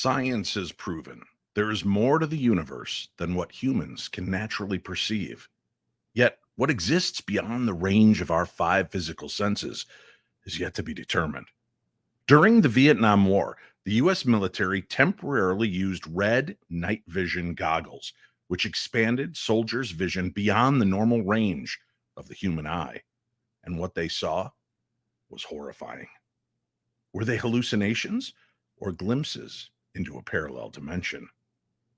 Science has proven there is more to the universe than what humans can naturally perceive. Yet, what exists beyond the range of our five physical senses is yet to be determined. During the Viet Nam War, the U.S. military temporarily used red night vision goggles, which expanded soldiers' vision beyond the normal range of the human eye. And what they saw was horrifying. Were they hallucinations or glimpses into a parallel dimension?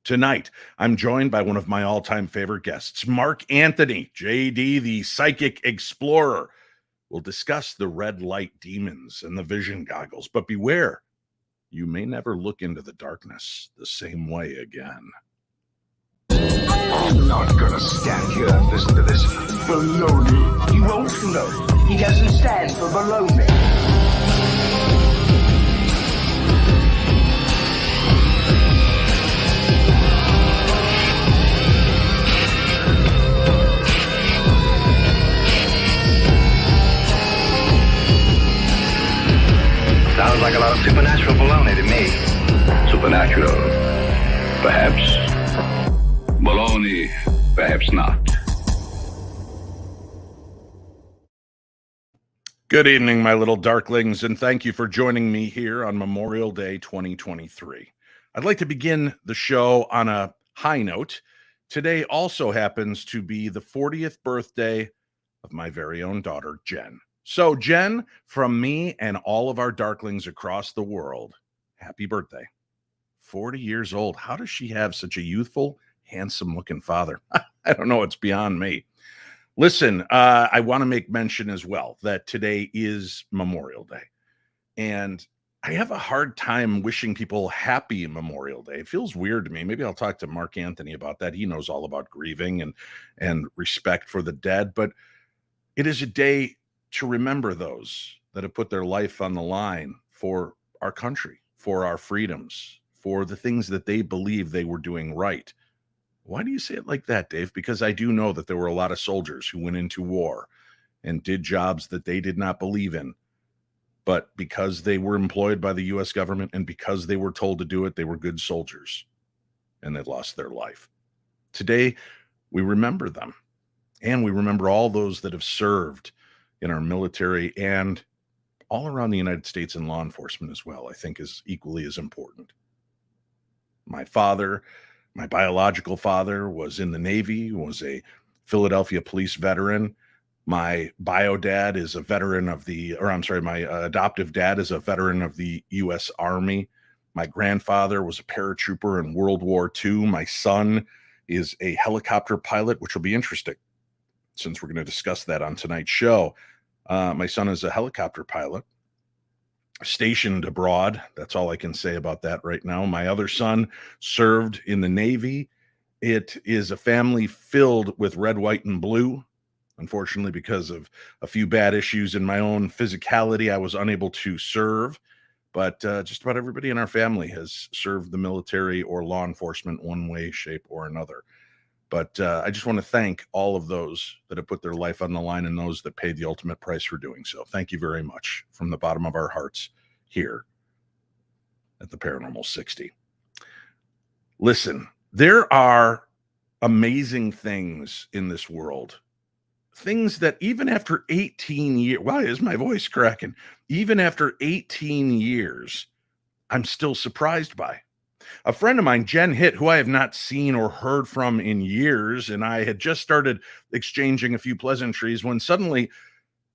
Tonight, I'm joined by one of my all-time favorite guests, Mark Anthony, JD, the psychic explorer. We'll discuss the red light demons and the vision goggles, but beware, you may never look into the darkness the same way again. I'm not gonna stand here and listen to this baloney. He won't float. He doesn't stand for baloney. Sounds like a lot of supernatural baloney to me. Supernatural, perhaps. Baloney, perhaps not. Good evening, my little darklings, and thank you for joining me here on Memorial Day 2023. I'd like to begin the show on a high note. Today also happens to be the 40th birthday of my very own daughter, Jen. So, Jen, from me and all of our darklings across the world, happy birthday. 40 years old. How does she have such a youthful, handsome-looking father? I don't know. It's beyond me. Listen, I want to make mention as well that today is Memorial Day. And I have a hard time wishing people happy Memorial Day. It feels weird to me. Maybe I'll talk to Mark Anthony about that. He knows all about grieving and respect for the dead. But it is a day to remember those that have put their life on the line for our country, for our freedoms, for the things that they believe they were doing right. Why do you say it like that, Dave? Because I do know that there were a lot of soldiers who went into war and did jobs that they did not believe in. But because they were employed by the U.S. government and because they were told to do it, they were good soldiers and they lost their life. Today, we remember them, and we remember all those that have served in our military and all around the United States in law enforcement as well, I think is equally as important. My father, my biological father, was in the Navy, was a Philadelphia police veteran. My bio dad is a veteran of my adoptive dad is a veteran of the U.S. Army. My grandfather was a paratrooper in World War II. My son is a helicopter pilot, which will be interesting since we're going to discuss that on tonight's show. My son is a helicopter pilot stationed abroad. That's all I can say about that right now. My other son served in the Navy. It is a family filled with red, white, and blue. Unfortunately, because of a few bad issues in my own physicality, I was unable to serve. But just about everybody in our family has served the military or law enforcement one way, shape, or another. But I just want to thank all of those that have put their life on the line and those that paid the ultimate price for doing so. Thank you very much from the bottom of our hearts here at the Paranormal 60. Listen, there are amazing things in this world. Things that even after 18 years, why is my voice cracking? Even after 18 years, I'm still surprised by. A friend of mine, Jen Hitt, who I have not seen or heard from in years, and I had just started exchanging a few pleasantries when suddenly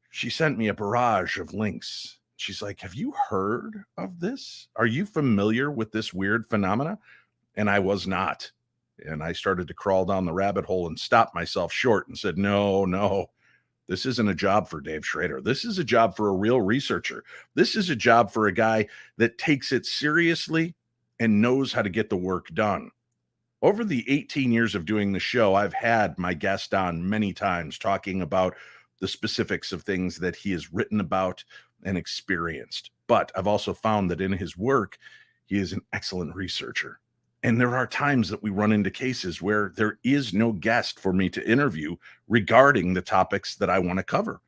she sent me a barrage of links. She's like, have you heard of this? Are you familiar with this weird phenomena? And I was not. And I started to crawl down the rabbit hole and stopped myself short and said, no, this isn't a job for Dave Schrader. This is a job for a real researcher. This is a job for a guy that takes it seriously and knows how to get the work done. Over the 18 years of doing the show, I've had my guest on many times talking about the specifics of things that he has written about and experienced. But I've also found that in his work, he is an excellent researcher. And there are times that we run into cases where there is no guest for me to interview regarding the topics that I want to cover.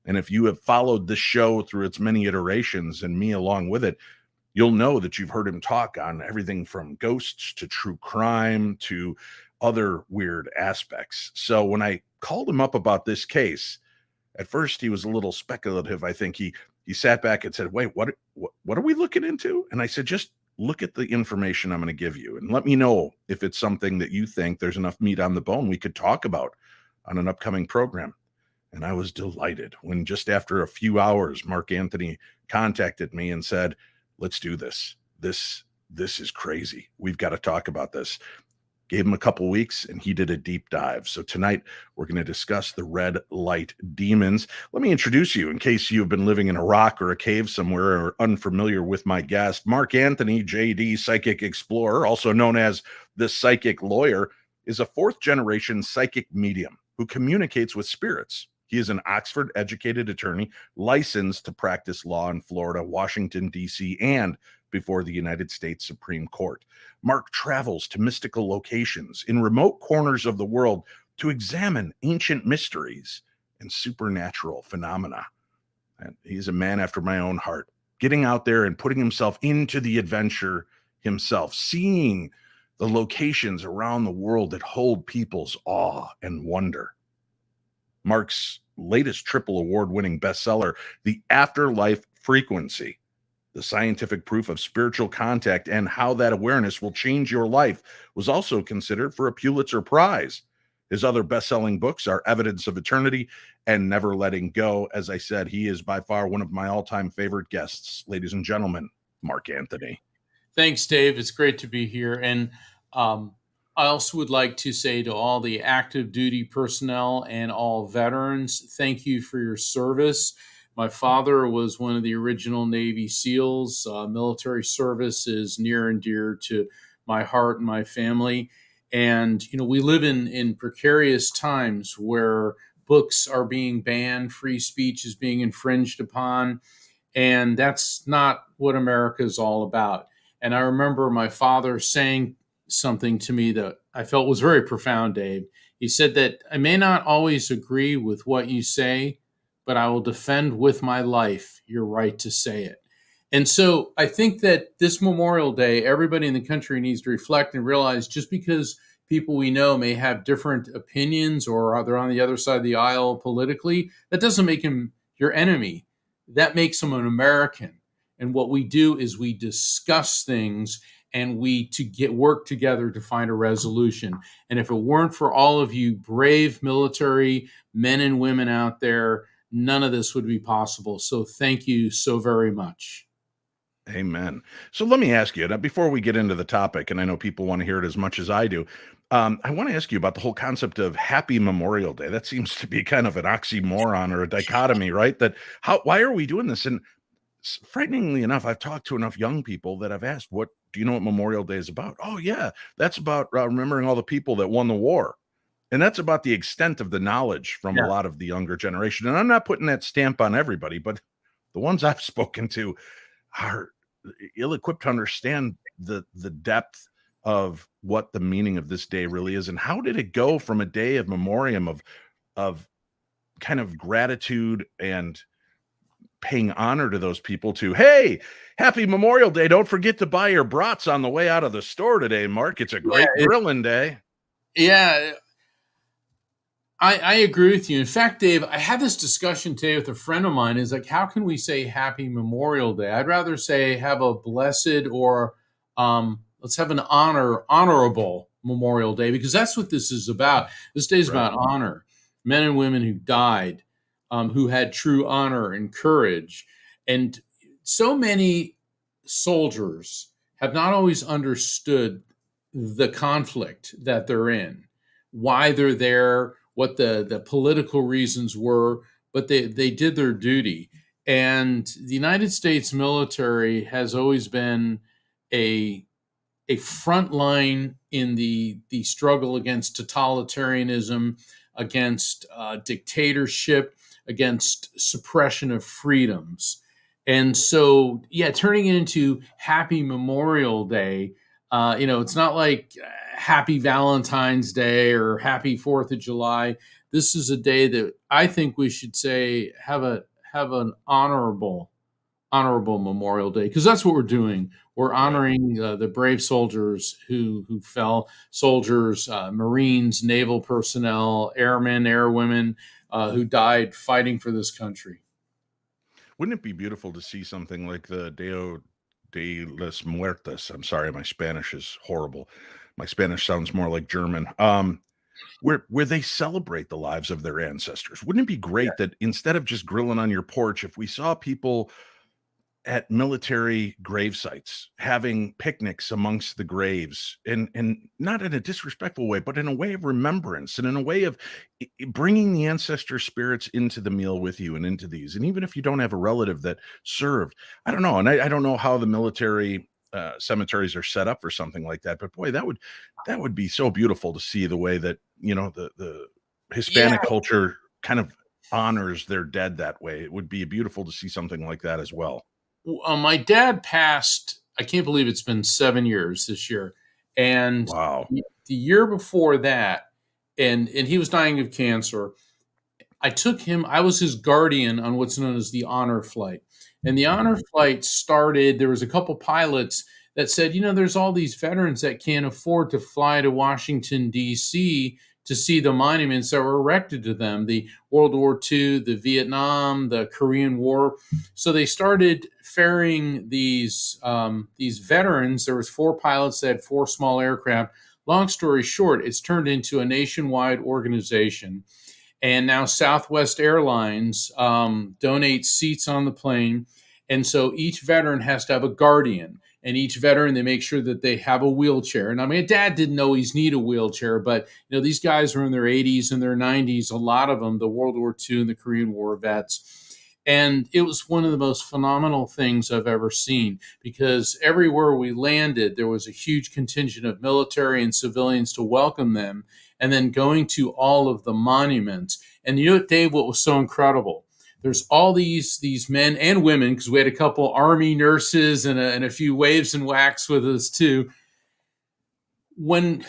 And if you have followed this show through its many iterations and me along with it, you'll know that you've heard him talk on everything from ghosts to true crime to other weird aspects. So when I called him up about this case, at first he was a little speculative. I think he sat back and said, "Wait, what are we looking into?" And I said, "Just look at the information I'm going to give you and let me know if it's something that you think there's enough meat on the bone we could talk about on an upcoming program." And I was delighted when just after a few hours, Mark Anthony contacted me and said, "Let's do this. This is crazy. We've got to talk about this." Gave him a couple weeks and he did a deep dive. So tonight we're going to discuss the red light demons. Let me introduce you in case you've been living in a rock or a cave somewhere or unfamiliar with my guest. Mark Anthony, JD, psychic explorer, also known as the psychic lawyer, is a fourth generation psychic medium who communicates with spirits. He is an Oxford educated attorney licensed to practice law in Florida, Washington, D.C., and before the United States Supreme Court. Mark travels to mystical locations in remote corners of the world to examine ancient mysteries and supernatural phenomena. And he's a man after my own heart, getting out there and putting himself into the adventure himself, seeing the locations around the world that hold people's awe and wonder. Mark's latest triple award-winning bestseller, The Afterlife Frequency, the scientific proof of spiritual contact and how that awareness will change your life, was also considered for a Pulitzer Prize. His other best-selling books are Evidence of Eternity and Never Letting Go. As I said, he is by far one of my all-time favorite guests. Ladies and gentlemen, Mark Anthony. Thanks, Dave. It's great to be here. And I also would like to say to all the active duty personnel and all veterans, thank you for your service. My father was one of the original Navy SEALs. Military service is near and dear to my heart and my family. And, we live in precarious times where books are being banned, free speech is being infringed upon. And that's not what America is all about. And I remember my father saying something to me that I felt was very profound, Dave. He said that I may not always agree with what you say, but I will defend with my life your right to say it. And so I think that this Memorial Day, everybody in the country needs to reflect and realize just because people we know may have different opinions or they're on the other side of the aisle politically, that doesn't make him your enemy. That makes him an American. And what we do is we discuss things and we work together to find a resolution. And if it weren't for all of you brave military men and women out there, none of this would be possible. So thank you so very much. Amen. So let me ask you, now, before we get into the topic, and I know people want to hear it as much as I do, I want to ask you about the whole concept of Happy Memorial Day. That seems to be kind of an oxymoron or a dichotomy, right? Why are we doing this? And frighteningly enough, I've talked to enough young people that I've asked, do you know what Memorial Day is about? Oh yeah, that's about remembering all the people that won the war. And that's about the extent of the knowledge from a lot of the younger generation. And I'm not putting that stamp on everybody, but the ones I've spoken to are ill-equipped to understand the depth of what the meaning of this day really is. And how did it go from a day of memoriam of kind of gratitude and paying honor to those people to, hey, happy Memorial Day. Don't forget to buy your brats on the way out of the store today, Mark. It's a great grilling day. Yeah, I agree with you. In fact, Dave, I had this discussion today with a friend of mine. Is like, how can we say Happy Memorial Day? I'd rather say have a blessed or let's have an honorable Memorial Day, because that's what this is about. This day is about honor, men and women who died, who had true honor and courage. And so many soldiers have not always understood the conflict that they're in, why they're there, what the political reasons were, but they did their duty. And the United States military has always been a front line in the struggle against totalitarianism, against dictatorship, against suppression of freedoms. And so, turning it into Happy Memorial Day, it's not like Happy Valentine's Day or Happy 4th of July. This is a day that I think we should say have an honorable honorable Memorial Day, because that's what we're doing. We're honoring the brave soldiers who fell, soldiers, Marines, naval personnel, airmen, airwomen, who died fighting for this country. Wouldn't it be beautiful to see something like the Deo de los Muertos? I'm sorry, my Spanish is horrible. My Spanish sounds more like German. Where they celebrate the lives of their ancestors. Wouldn't it be great that instead of just grilling on your porch, if we saw people at military grave sites having picnics amongst the graves, and not in a disrespectful way, but in a way of remembrance and in a way of bringing the ancestor spirits into the meal with you and into these. And even if you don't have a relative that served, I don't know, and I don't know how the military cemeteries are set up for something like that, but boy, that would be so beautiful to see the way that, you know, the Hispanic culture kind of honors their dead that way. It would be beautiful to see something like that as well. My dad passed, I can't believe it's been 7 years this year. And Wow. the year before that, and he was dying of cancer, I took him, I was his guardian on what's known as the honor flight. And the honor flight started, there was a couple pilots that said, you know, there's all these veterans that can't afford to fly to Washington, D.C. to see the monuments that were erected to them, the World War II, the Viet Nam, the Korean War. So they started ferrying these veterans. There was 4 pilots that had 4 small aircraft. Long story short, it's turned into a nationwide organization. And now Southwest Airlines donates seats on the plane. And so each veteran has to have a guardian. And each veteran, they make sure that they have a wheelchair. And I mean, Dad didn't always need a wheelchair, but you know, these guys are in their 80s and their 90s, a lot of them, the World War II and the Korean War vets. And it was one of the most phenomenal things I've ever seen, because everywhere we landed, there was a huge contingent of military and civilians to welcome them, and then going to all of the monuments. And you know, Dave, what was so incredible? There's all these men and women, because we had a couple Army nurses and a few waves and wax with us too. When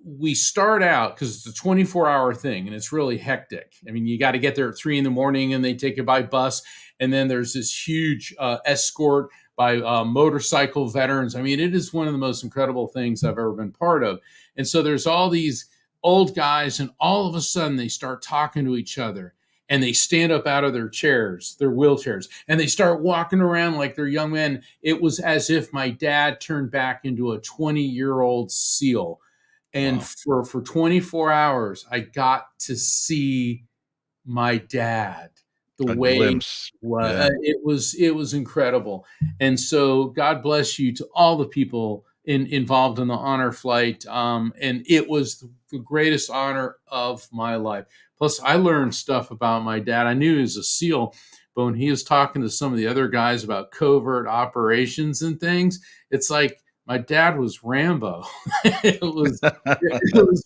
we start out, because it's a 24-hour thing and it's really hectic. I mean, you got to get there at 3 a.m. and they take you by bus. And then there's this huge escort by motorcycle veterans. I mean, it is one of the most incredible things I've ever been part of. And so there's all these old guys, and all of a sudden they start talking to each other. And they stand up out of their chairs, their wheelchairs, and they start walking around like they're young men. It was as if my dad turned back into a 20-year-old SEAL. And Wow. for 24 hours, I got to see my dad the A way glimpse. Yeah. it was incredible. And so God bless you to all the people involved in the honor flight. And it was the greatest honor of my life. Plus, I learned stuff about my dad. I knew he was a SEAL, but when he was talking to some of the other guys about covert operations and things, it's like my dad was Rambo. It was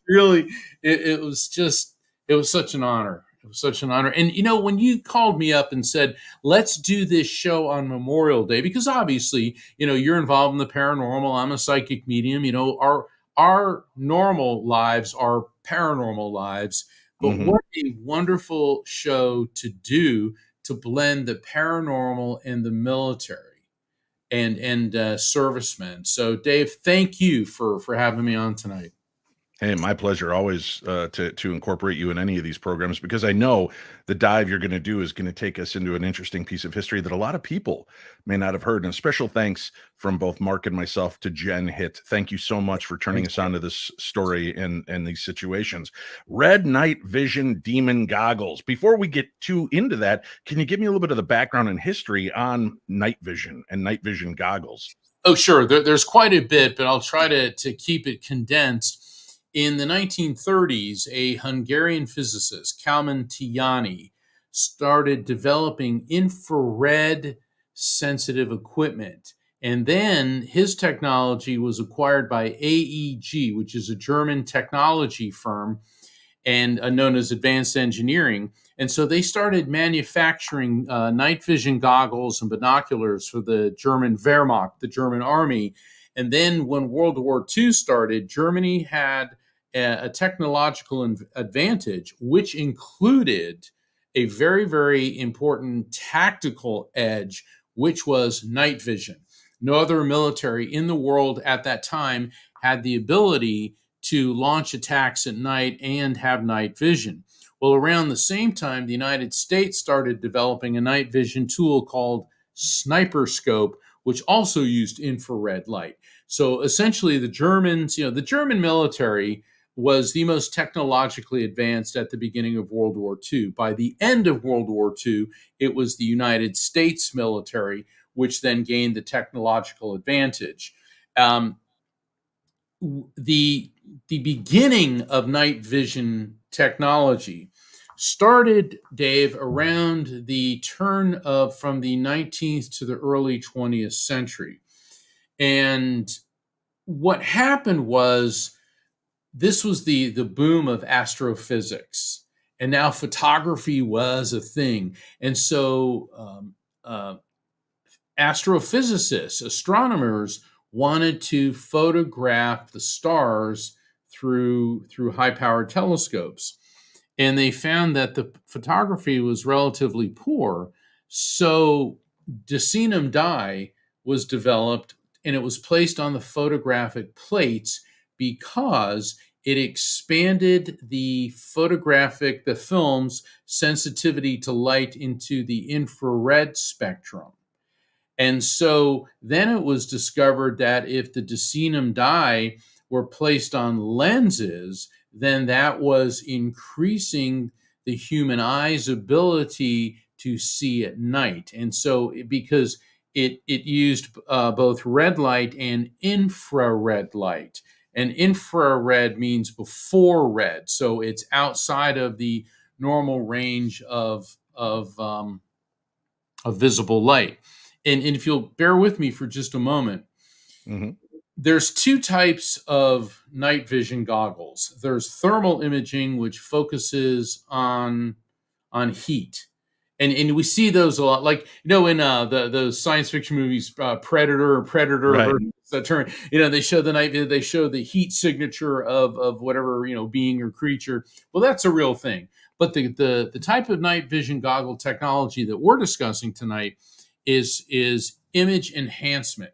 really, it was just, it was such an honor. It was such an honor. And, you know, when you called me up and said, let's do this show on Memorial Day, because obviously, you know, you're involved in the paranormal. I'm a psychic medium. You know, our normal lives are paranormal lives. But Mhm. what a wonderful show to do, to blend the paranormal and the military and servicemen. So, Dave, thank you for having me on tonight. Hey, my pleasure always to incorporate you in any of these programs, because I know the dive you're going to do is going to take us into an interesting piece of history that a lot of people may not have heard. And a special thanks from both Mark and myself to Jen Hitt. Thank you so much for turning Thanks, us on to this story and these situations. Red Night Vision Demon Goggles. Before we get too into that, can you give me a little bit of the background and history on night vision and night vision goggles? Oh, sure. There's quite a bit, but I'll try to keep it condensed. In the 1930s, a Hungarian physicist, Kalman Tiani, started developing infrared sensitive equipment. And then his technology was acquired by AEG, which is a German technology firm and known as advanced engineering. And so they started manufacturing night vision goggles and binoculars for the German Wehrmacht, the German army. And then when World War II started, Germany had a technological advantage, which included a very, very important tactical edge, which was night vision. No other military in the world at that time had the ability to launch attacks at night and have night vision. Well, around the same time, the United States started developing a night vision tool called sniper scope, which also used infrared light. So essentially the Germans, the German military was the most technologically advanced at the beginning of World War II. By the end of World War II, it was the United States military, which then gained the technological advantage. The beginning of night vision technology started, Dave, around the turn of from the 19th to the early 20th century. And what happened was this was the boom of astrophysics. And now photography was a thing. And so astrophysicists, astronomers, wanted to photograph the stars through high-powered telescopes. And they found that the photography was relatively poor. So decinum dye was developed, and it was placed on the photographic plates because it expanded the film's sensitivity to light into the infrared spectrum. And so then it was discovered that if the decinum dye were placed on lenses, then that was increasing the human eye's ability to see at night. And so because it used both red light and infrared light. And infrared means before red. So it's outside of the normal range of visible light. And if you'll bear with me for just a moment, there's two types of night vision goggles. There's thermal imaging, which focuses on heat. And we see those a lot, like, in those science fiction movies, Predator, Right. that term, they show they show the heat signature of whatever, being or creature. Well, that's a real thing. But the type of night vision goggle technology that we're discussing tonight is image enhancement.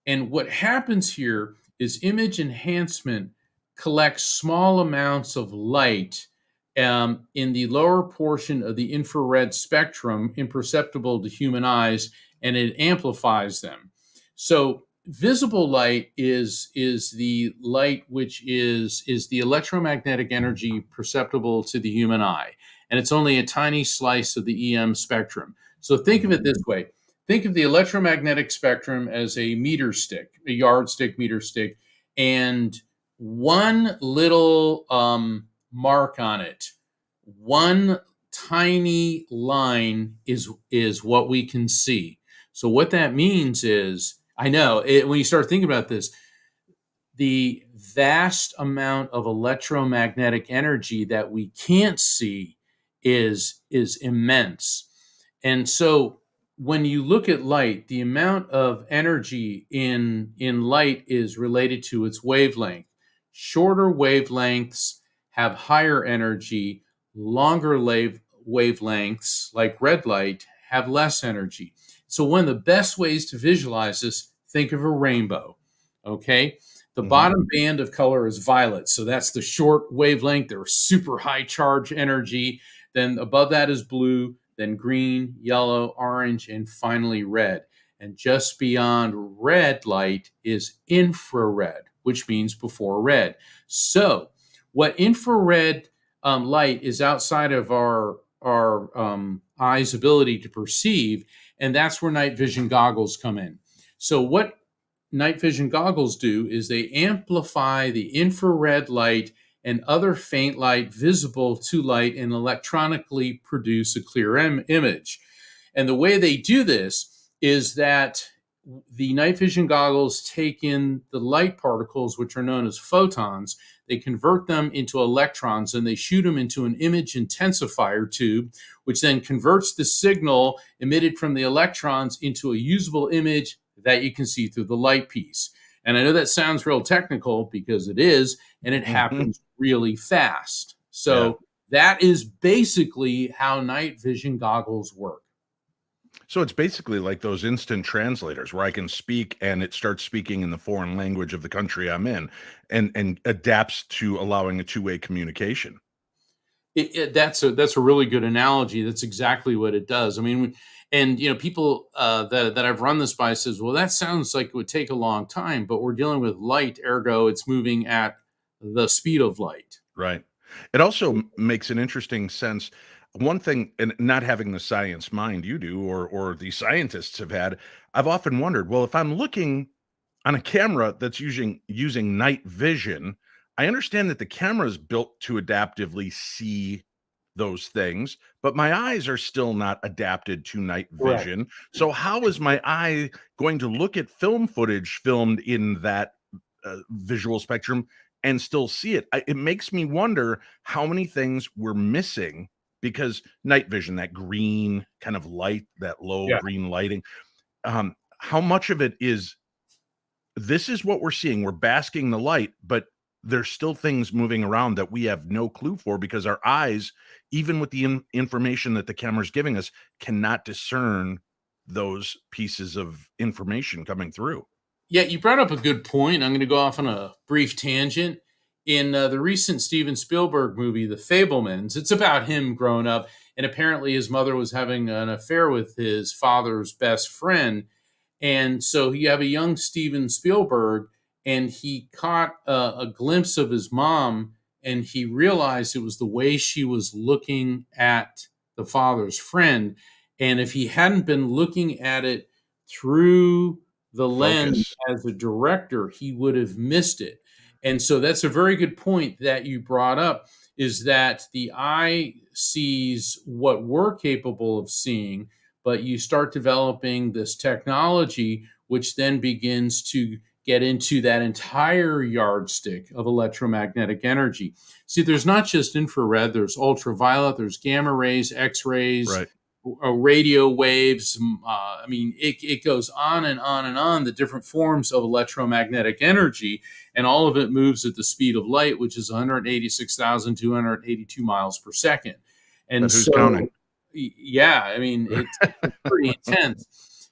And what happens here is image enhancement collects small amounts of light in the lower portion of the infrared spectrum, imperceptible to human eyes, and it amplifies them. So visible light is the light which is the electromagnetic energy perceptible to the human eye. And it's only a tiny slice of the EM spectrum. So think of it this way. Think of the electromagnetic spectrum as a meter stick, a yardstick, meter stick, and one little mark on it, one tiny line is what we can see. So what that means is, when you start thinking about this, the vast amount of electromagnetic energy that we can't see is immense. And so when you look at light, the amount of energy in light is related to its wavelength. Shorter wavelengths have higher energy. Longer wavelengths, like red light, have less energy. So one of the best ways to visualize this, think of a rainbow, okay? The bottom band of color is violet. So that's the short wavelength. They're super high charge energy. Then above that is blue, then green, yellow, orange, and finally red. And just beyond red light is infrared, which means before red. So what infrared light is outside of our eye's ability to perceive, and that's where night vision goggles come in. So what night vision goggles do is they amplify the infrared light and other faint light visible to light and electronically produce a clear image. And the way they do this is that the night vision goggles take in the light particles, which are known as photons. They convert them into electrons, and they shoot them into an image intensifier tube, which then converts the signal emitted from the electrons into a usable image that you can see through the light piece. And I know that sounds real technical, because it is, and it happens really fast. So that is basically how night vision goggles work. So it's basically like those instant translators where I can speak and it starts speaking in the foreign language of the country I'm in and adapts to allowing a two-way communication. That's a really good analogy. That's exactly what it does. I mean, and people that I've run this by says, well, that sounds like it would take a long time, but we're dealing with light, ergo, it's moving at the speed of light. Right. It also makes an interesting sense. One thing, and not having the science mind you do, or the scientists have had, I've often wondered, well, if I'm looking on a camera that's using night vision, I understand that the camera is built to adaptively see those things, but my eyes are still not adapted to night Correct. vision. So how is my eye going to look at film footage filmed in that visual spectrum and still see it? It makes me wonder how many things we're missing because night vision, that green kind of light, that low Yeah. green lighting, how much of it is this is what we're seeing. We're basking the light, but there's still things moving around that we have no clue for because our eyes, even with the information that the camera's giving us, cannot discern those pieces of information coming through. Yeah, you brought up a good point. I'm going to go off on a brief tangent. In the recent Steven Spielberg movie, The Fablemans, it's about him growing up, and apparently his mother was having an affair with his father's best friend. And so you have a young Steven Spielberg, and he caught a glimpse of his mom, and he realized it was the way she was looking at the father's friend. And if he hadn't been looking at it through the lens Focus. as a director, he would have missed it. And so that's a very good point that you brought up, is that the eye sees what we're capable of seeing, but you start developing this technology, which then begins to get into that entire yardstick of electromagnetic energy. See, there's not just infrared, there's ultraviolet, there's gamma rays, X-rays, Right. radio waves. I mean, it goes on and on and on, the different forms of electromagnetic energy, and all of it moves at the speed of light, which is 186,282 miles per second. And But who's so, counting? yeah, I mean, it's pretty intense.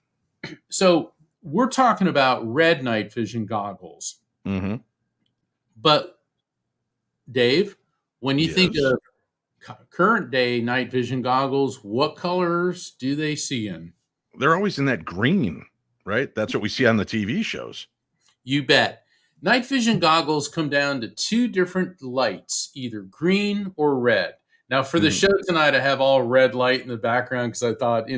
So we're talking about red night vision goggles. Mhm. But Dave, when you think Yes. of current day night vision goggles, what colors do they see in? They're always in that green, right? That's what we see on the TV shows. You bet. Night vision goggles come down to two different lights, either green or red. Now, for the Mhm. show tonight, I have all red light in the background because I thought, I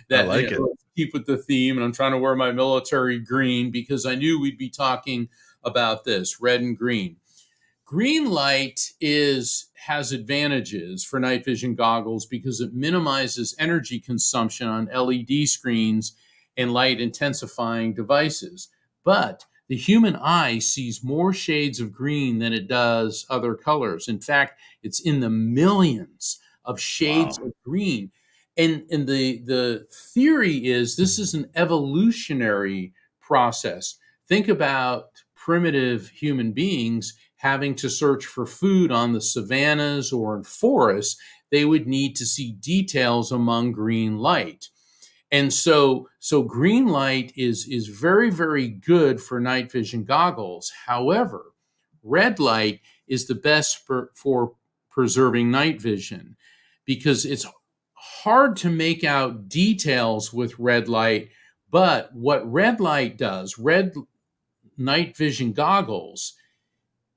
that like it. let's keep with the theme. And I'm trying to wear my military green because I knew we'd be talking about this red and green. Green light has advantages for night vision goggles because it minimizes energy consumption on LED screens and light intensifying devices. But the human eye sees more shades of green than it does other colors. In fact, it's in the millions of shades Wow. of green. And the theory is this is an evolutionary process. Think about primitive human beings having to search for food on the savannas or in forests. They would need to see details among green light. And so green light is very, very good for night vision goggles. However, red light is the best for preserving night vision because it's hard to make out details with red light. But what red light does, red night vision goggles,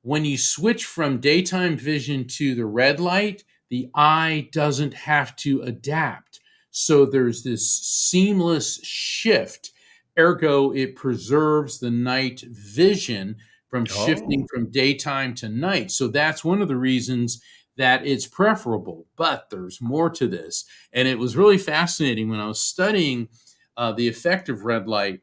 when you switch from daytime vision to the red light, the eye doesn't have to adapt. So there's this seamless shift. Ergo, it preserves the night vision from shifting Oh. from daytime to night. So that's one of the reasons that it's preferable. But there's more to this. And it was really fascinating when I was studying the effect of red light.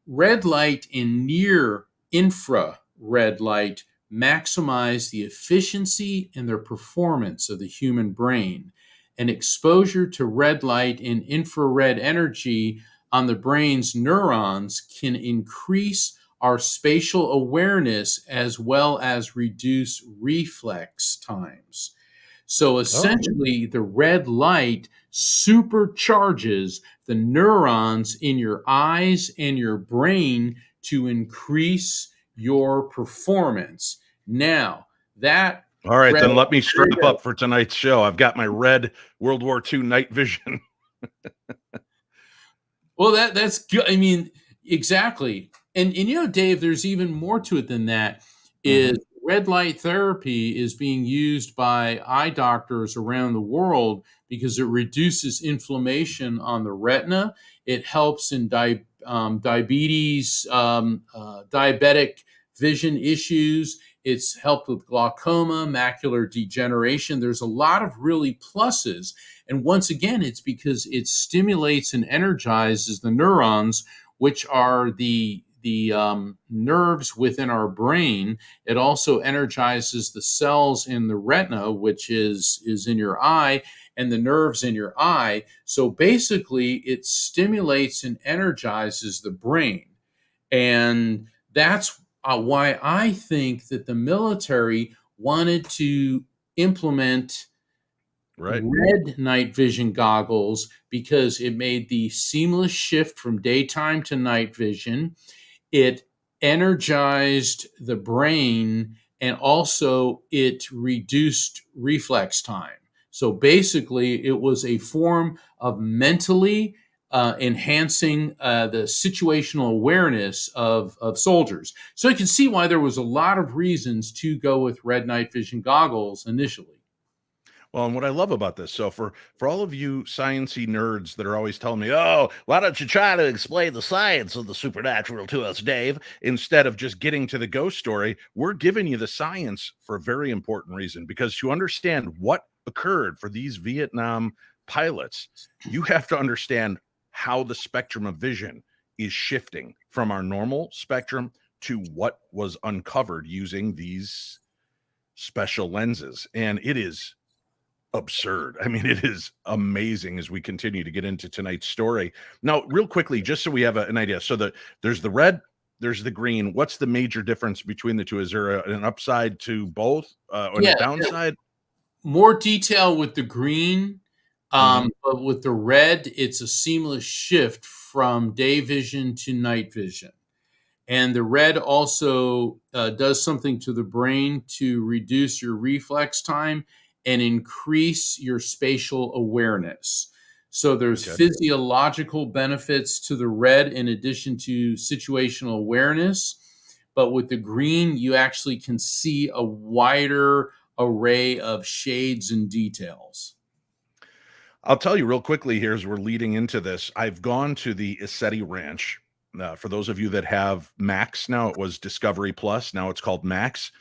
Red light and near infrared light maximize the efficiency and the performance of the human brain. And exposure to red light and infrared energy on the brain's neurons can increase our spatial awareness as well as reduce reflex times. So essentially, the red light supercharges the neurons in your eyes and your brain to increase your performance. Now, that All right, red, then let me there you strap go. up for tonight's show. I've got my red World War II night vision. Well, that's good. I mean, exactly. And Dave, there's even more to it than that. Is red light therapy is being used by eye doctors around the world because it reduces inflammation on the retina. It helps in diabetes, diabetic vision issues. It's helped with glaucoma, macular degeneration. There's a lot of really pluses. And once again, it's because it stimulates and energizes the neurons, which are the nerves within our brain. It also energizes the cells in the retina, which is in your eye, and the nerves in your eye. So basically, it stimulates and energizes the brain. And that's why I think that the military wanted to implement Right. red night vision goggles because it made the seamless shift from daytime to night vision. It energized the brain, and also it reduced reflex time. So basically, it was a form of mentally enhancing the situational awareness of soldiers. So you can see why there was a lot of reasons to go with red night vision goggles initially. Well, and what I love about this, so for all of you sciency nerds that are always telling me, "Oh, why don't you try to explain the science of the supernatural to us, Dave?" Instead of just getting to the ghost story, we're giving you the science for a very important reason. Because to understand what occurred for these Viet Nam pilots, you have to understand how the spectrum of vision is shifting from our normal spectrum to what was uncovered using these special lenses. And it is absurd. I mean, it is amazing as we continue to get into tonight's story. Now, real quickly, just so we have an idea. So there's the red, there's the green. What's the major difference between the two? Is there an upside to both or Yeah, a downside? more detail with the green, Mhm. but with the red, it's a seamless shift from day vision to night vision. And the red also does something to the brain to reduce your reflex time and increase your spatial awareness. So there's Okay. physiological benefits to the red in addition to situational awareness. But with the green, you actually can see a wider array of shades and details. I'll tell you real quickly here as we're leading into this. I've gone to the Isetti Ranch. For those of you that have Max now, it was Discovery Plus. Now it's called Max.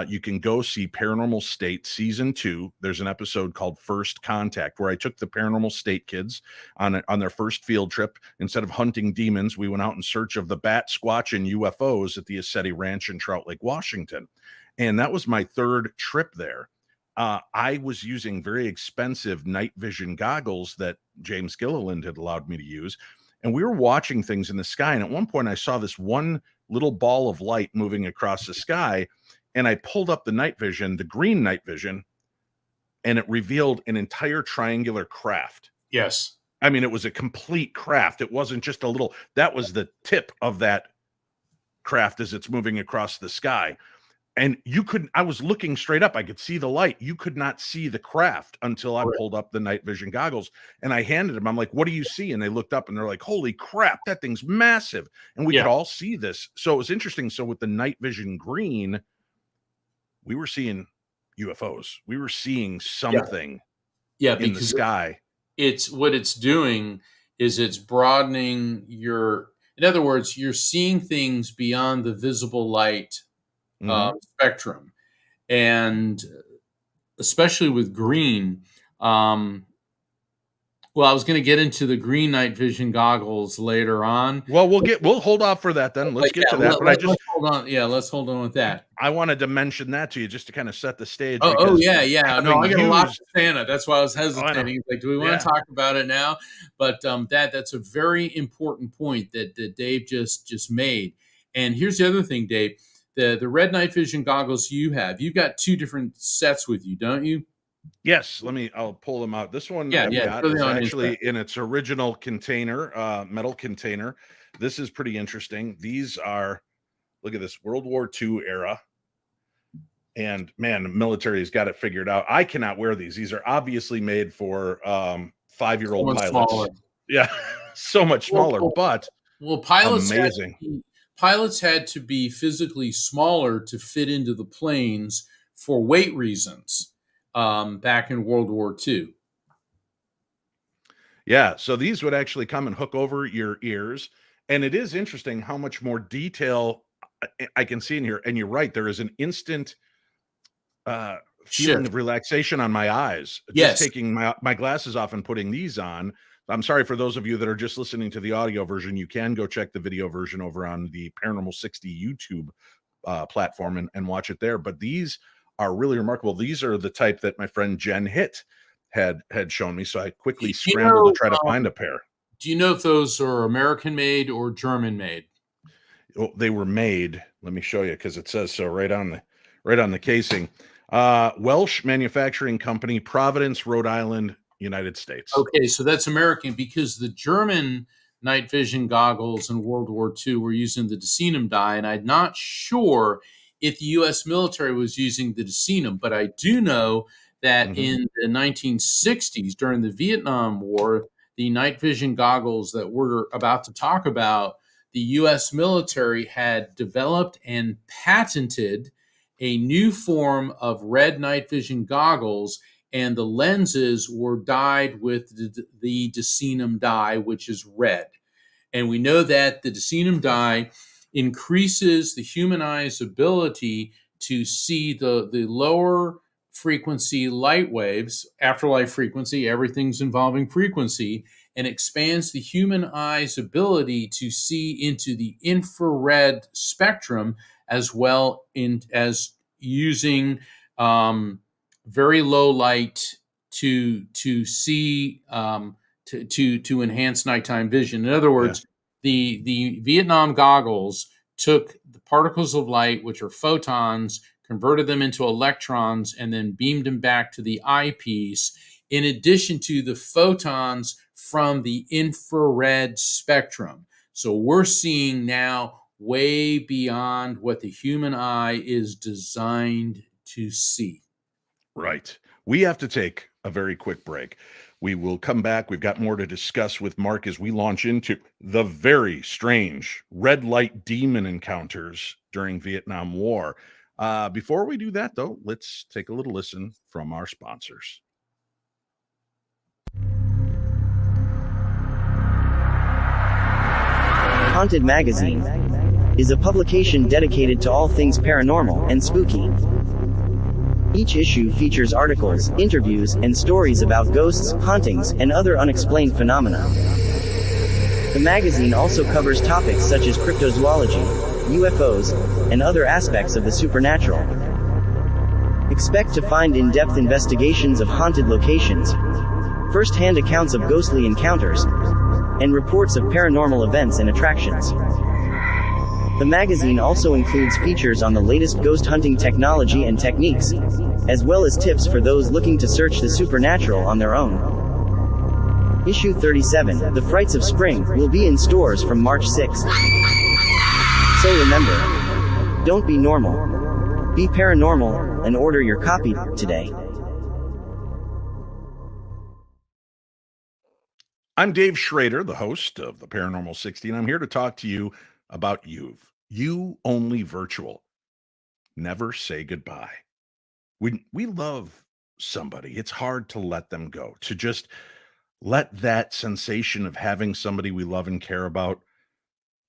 You can go see Paranormal State Season 2. There's an episode called First Contact where I took the Paranormal State kids on their first field trip. Instead of hunting demons, we went out in search of the bat, squatch, and UFOs at the Isetti Ranch in Trout Lake, Washington. And that was my third trip there. I was using very expensive night vision goggles that James Gilliland had allowed me to use. And we were watching things in the sky. And at one point, I saw this one little ball of light moving across the sky. And I pulled up the night vision, the green night vision, and it revealed an entire triangular craft. Yes. I mean, it was a complete craft. It wasn't just a little, that was the tip of that craft as it's moving across the sky. And you couldn't, I was looking straight up. I could see the light. You could not see the craft until I pulled up the night vision goggles and I handed them. I'm like, what do you see? And they looked up and they're like, holy crap, that thing's massive. And we could all see this. So it was interesting. So with the night vision green, we were seeing UFOs. We were seeing something in the sky. It's what it's doing is it's broadening in other words, you're seeing things beyond the visible light spectrum. And especially with green, well, I was going to get into the green night vision goggles later on. Well, we'll hold off for that then. Let's get to that. But let's hold on. Yeah, let's hold on with that. I wanted to mention that to you just to kind of set the stage. Oh yeah. No, I got a lot to say on it. That's why I was Oh, I know. hesitating. Like, do we want to talk about it now? But that's a very important point that Dave just made. And here's the other thing, Dave. The red night vision goggles you've got two different sets with you, don't you? Yes, I'll pull them out. This one Yeah, I've yeah, got throw them is on actually Instagram. in its original container, metal container. This is pretty interesting. These are, look at this, World War II era. And man, the military has got it figured out. I cannot wear these. These are obviously made for 5-year-old Someone pilots. smaller. Yeah, so much smaller, Well, but well, amazing. pilots had to be physically smaller to fit into the planes for weight reasons back in World War II. Yeah, so these would actually come and hook over your ears, and it is interesting how much more detail I can see in here. And you're right, there is an instant feeling Shift. of relaxation on my eyes. Just Yes. taking my glasses off and putting these on. I'm sorry for those of you that are just listening to the audio version. You can go check the video version over on the Paranormal 60 YouTube platform and watch it there. But these are really remarkable. These are the type that my friend Jen Hitt had shown me. So I quickly scrambled to try to find a pair. Do you know if those are American made or German made? Well, they were made. Let me show you because it says so right on the casing. Welsh manufacturing company, Providence, Rhode Island, United States. Okay, so that's American because the German night vision goggles in World War II were using the Decenum dye, and I'm not sure if the U.S. military was using the Decenum, but I do know that in the 1960s, during the Viet Nam War, the night vision goggles that we're about to talk about, the U.S. military had developed and patented a new form of red night vision goggles, and the lenses were dyed with the Decenum dye, which is red. And we know that the Decenum dye increases the human eye's ability to see the lower frequency light waves, afterlife frequency, everything's involving frequency, and expands the human eye's ability to see into the infrared spectrum, as well as using very low light to see to enhance nighttime vision. In other words, the Viet Nam goggles took the particles of light, which are photons, converted them into electrons, and then beamed them back to the eyepiece, in addition to the photons from the infrared spectrum. So we're seeing now way beyond what the human eye is designed to see. Right. We have to take a very quick break. We will come back. We've got more to discuss with Mark as we launch into the very strange red light demon encounters during Vietnam War. Before we do that, though, let's take a little listen from our sponsors. Haunted Magazine is a publication dedicated to all things paranormal and spooky. Each issue features articles, interviews, and stories about ghosts, hauntings, and other unexplained phenomena. The magazine also covers topics such as cryptozoology, UFOs, and other aspects of the supernatural. Expect to find in-depth investigations of haunted locations, first-hand accounts of ghostly encounters, and reports of paranormal events and attractions. The magazine also includes features on the latest ghost hunting technology and techniques, as well as tips for those looking to search the supernatural on their own. Issue 37, The Frights of Spring, will be in stores from March 6th. So remember, don't be normal. Be paranormal, and order your copy today. I'm Dave Schrader, the host of the Paranormal 60, and I'm here to talk to you about you only virtual. Never say goodbye. When we love somebody, it's hard to let them go, to just let that sensation of having somebody we love and care about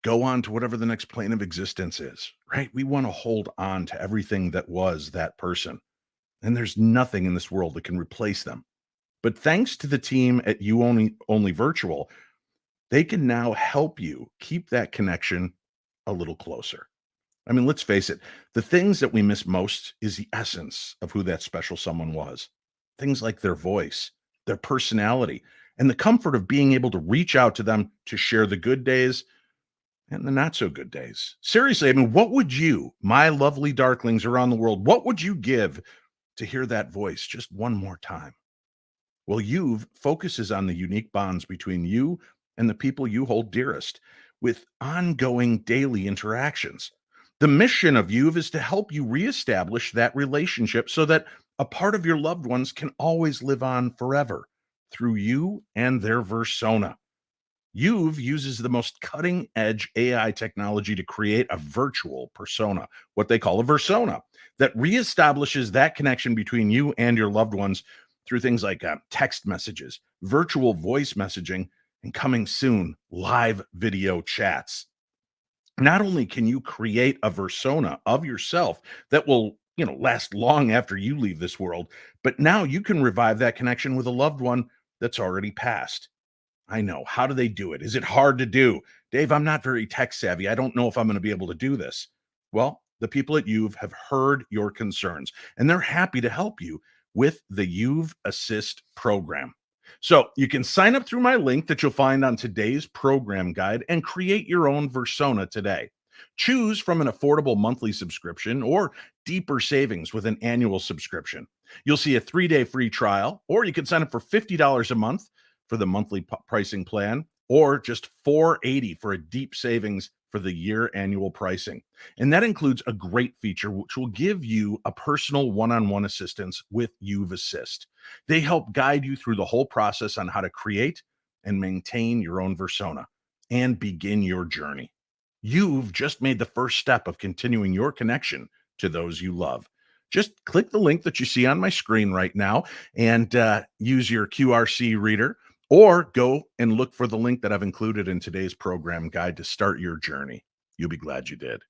go on to whatever the next plane of existence is, right? We want to hold on to everything that was that person. And there's nothing in this world that can replace them. But thanks to the team at You Only Virtual, they can now help you keep that connection a little closer. I mean, let's face it, the things that we miss most is the essence of who that special someone was. Things like their voice, their personality, and the comfort of being able to reach out to them to share the good days and the not so good days. Seriously, I mean, what would you, my lovely darklings around the world, what would you give to hear that voice just one more time? Well, You've focuses on the unique bonds between you and the people you hold dearest with ongoing daily interactions. The mission of You've is to help you reestablish that relationship so that a part of your loved ones can always live on forever through you and their persona. You've uses the most cutting edge AI technology to create a virtual persona, what they call a persona, that reestablishes that connection between you and your loved ones through things like text messages, virtual voice messaging, and coming soon, live video chats. Not only can you create a persona of yourself that will, last long after you leave this world, but now you can revive that connection with a loved one that's already passed. I know. How do they do it? Is it hard to do? Dave, I'm not very tech savvy. I don't know if I'm going to be able to do this. Well, the people at You've have heard your concerns and they're happy to help you with the You've Assist program. So you can sign up through my link that you'll find on today's program guide and create your own persona today. Choose from an affordable monthly subscription or deeper savings with an annual subscription. You'll see a 3-day free trial, or you can sign up for $50 a month for the monthly pricing plan, or just $480 for a deep savings for the year annual pricing. And that includes a great feature which will give you a personal one-on-one assistance with You've Assist. They help guide you through the whole process on how to create and maintain your own persona and begin your journey. You've just made the first step of continuing your connection to those you love. Just click the link that you see on my screen right now and use your QRC reader, or go and look for the link that I've included in today's program guide to start your journey. You'll be glad you did.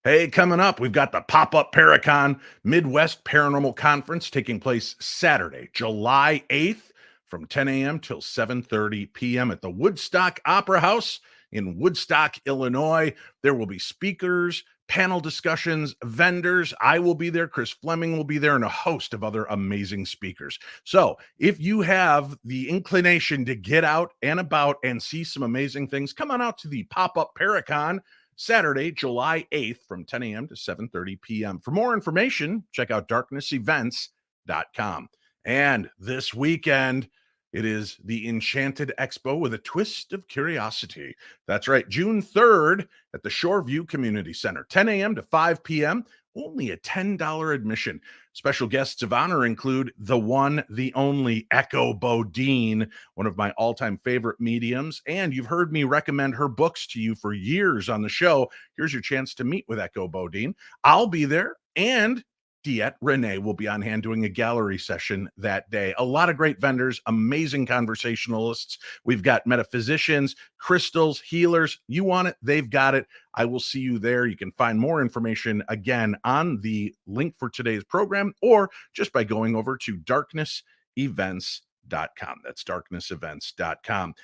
Hey, coming up, we've got the Pop-Up Paracon Midwest Paranormal Conference taking place Saturday, July 8th from 10 a.m. till 7:30 p.m. at the Woodstock Opera House in Woodstock, Illinois. There will be speakers, panel discussions, vendors. I will be there. Chris Fleming will be there, and a host of other amazing speakers. So if you have the inclination to get out and about and see some amazing things, come on out to the Pop-Up Paracon Saturday, July 8th from 10 a.m. to 7:30 p.m. For more information, check out darknessevents.com. And this weekend, it is the Enchanted Expo with a twist of curiosity. That's right, June 3rd at the Shoreview Community Center, 10 a.m. to 5 p.m., only a $10 admission. Special guests of honor include the one, the only Echo Bodine, one of my all-time favorite mediums, and you've heard me recommend her books to you for years on the show. Here's your chance to meet with Echo Bodine. I'll be there, and Diet Renee will be on hand doing a gallery session that day. A lot of great vendors, amazing conversationalists. We've got metaphysicians, crystals, healers. You want it, they've got it. I will see you there. You can find more information again on the link for today's program, or just by going over to darknessevents.com. That's darknessevents.com.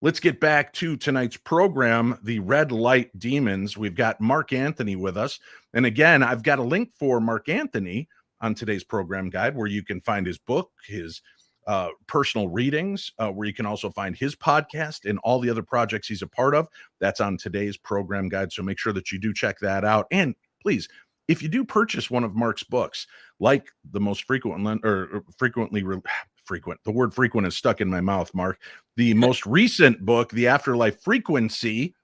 Let's get back to tonight's program, the Red Light Demons. We've got Mark Anthony with us. And again, I've got a link for Mark Anthony on today's program guide where you can find his book, his personal readings, where you can also find his podcast and all the other projects he's a part of. That's on today's program guide. So make sure that you do check that out. And please, if you do purchase one of Mark's books, like the most frequent, the word frequent is stuck in my mouth, Mark. The most recent book, The Afterlife Frequency,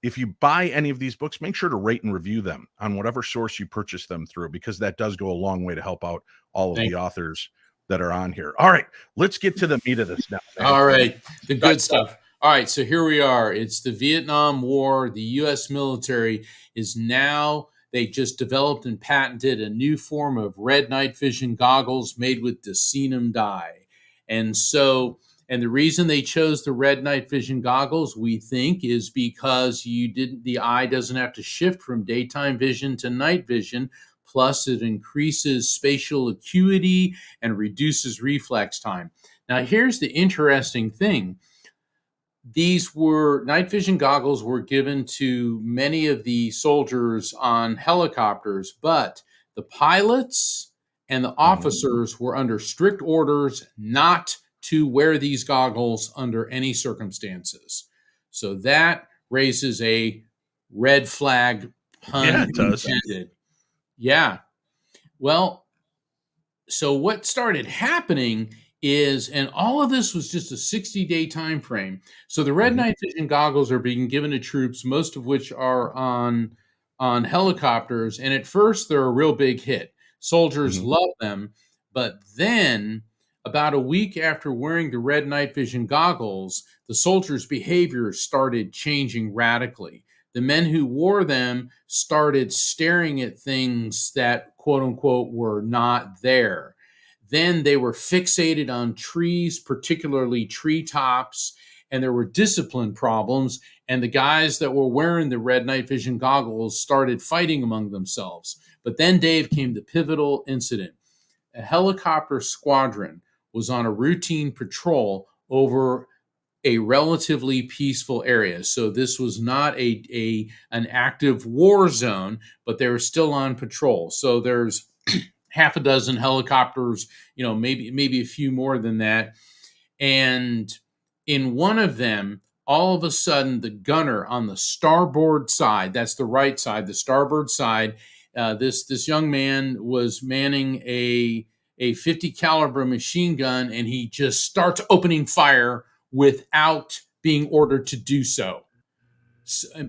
if you buy any of these books, make sure to rate and review them on whatever source you purchase them through, because that does go a long way to help out all of the authors that are on here. All right, let's get to the meat of this now. All right, the good stuff. All right, so here we are. It's the Vietnam War. The U.S. military is now, they just developed and patented a new form of red night vision goggles made with deceanum dye. And the reason they chose the red night vision goggles, we think, is because the eye doesn't have to shift from daytime vision to night vision. Plus, it increases spatial acuity and reduces reflex time. Now, here's the interesting thing. These night vision goggles were given to many of the soldiers on helicopters, but the pilots and the officers were under strict orders not to wear these goggles under any circumstances. So that raises a red flag, pun intended. Yeah. Well, so what started happening is, and all of this was just a 60-day time frame. So the red Mhm. night vision goggles are being given to troops, most of which are on helicopters. And at first, they're a real big hit. Soldiers Mhm. love them, but then about a week after wearing the red night vision goggles, the soldiers' behavior started changing radically. The men who wore them started staring at things that, quote unquote, were not there. Then they were fixated on trees, particularly treetops, and there were discipline problems. And the guys that were wearing the red night vision goggles started fighting among themselves. But then, Dave, came the pivotal incident. A helicopter squadron was on a routine patrol over a relatively peaceful area. So this was not an active war zone, but they were still on patrol. So there's half a dozen helicopters, maybe a few more than that. And in one of them, all of a sudden, the gunner on the starboard side, that's the right side, the starboard side, this young man was manning a 50 caliber machine gun, and he just starts opening fire without being ordered to do so.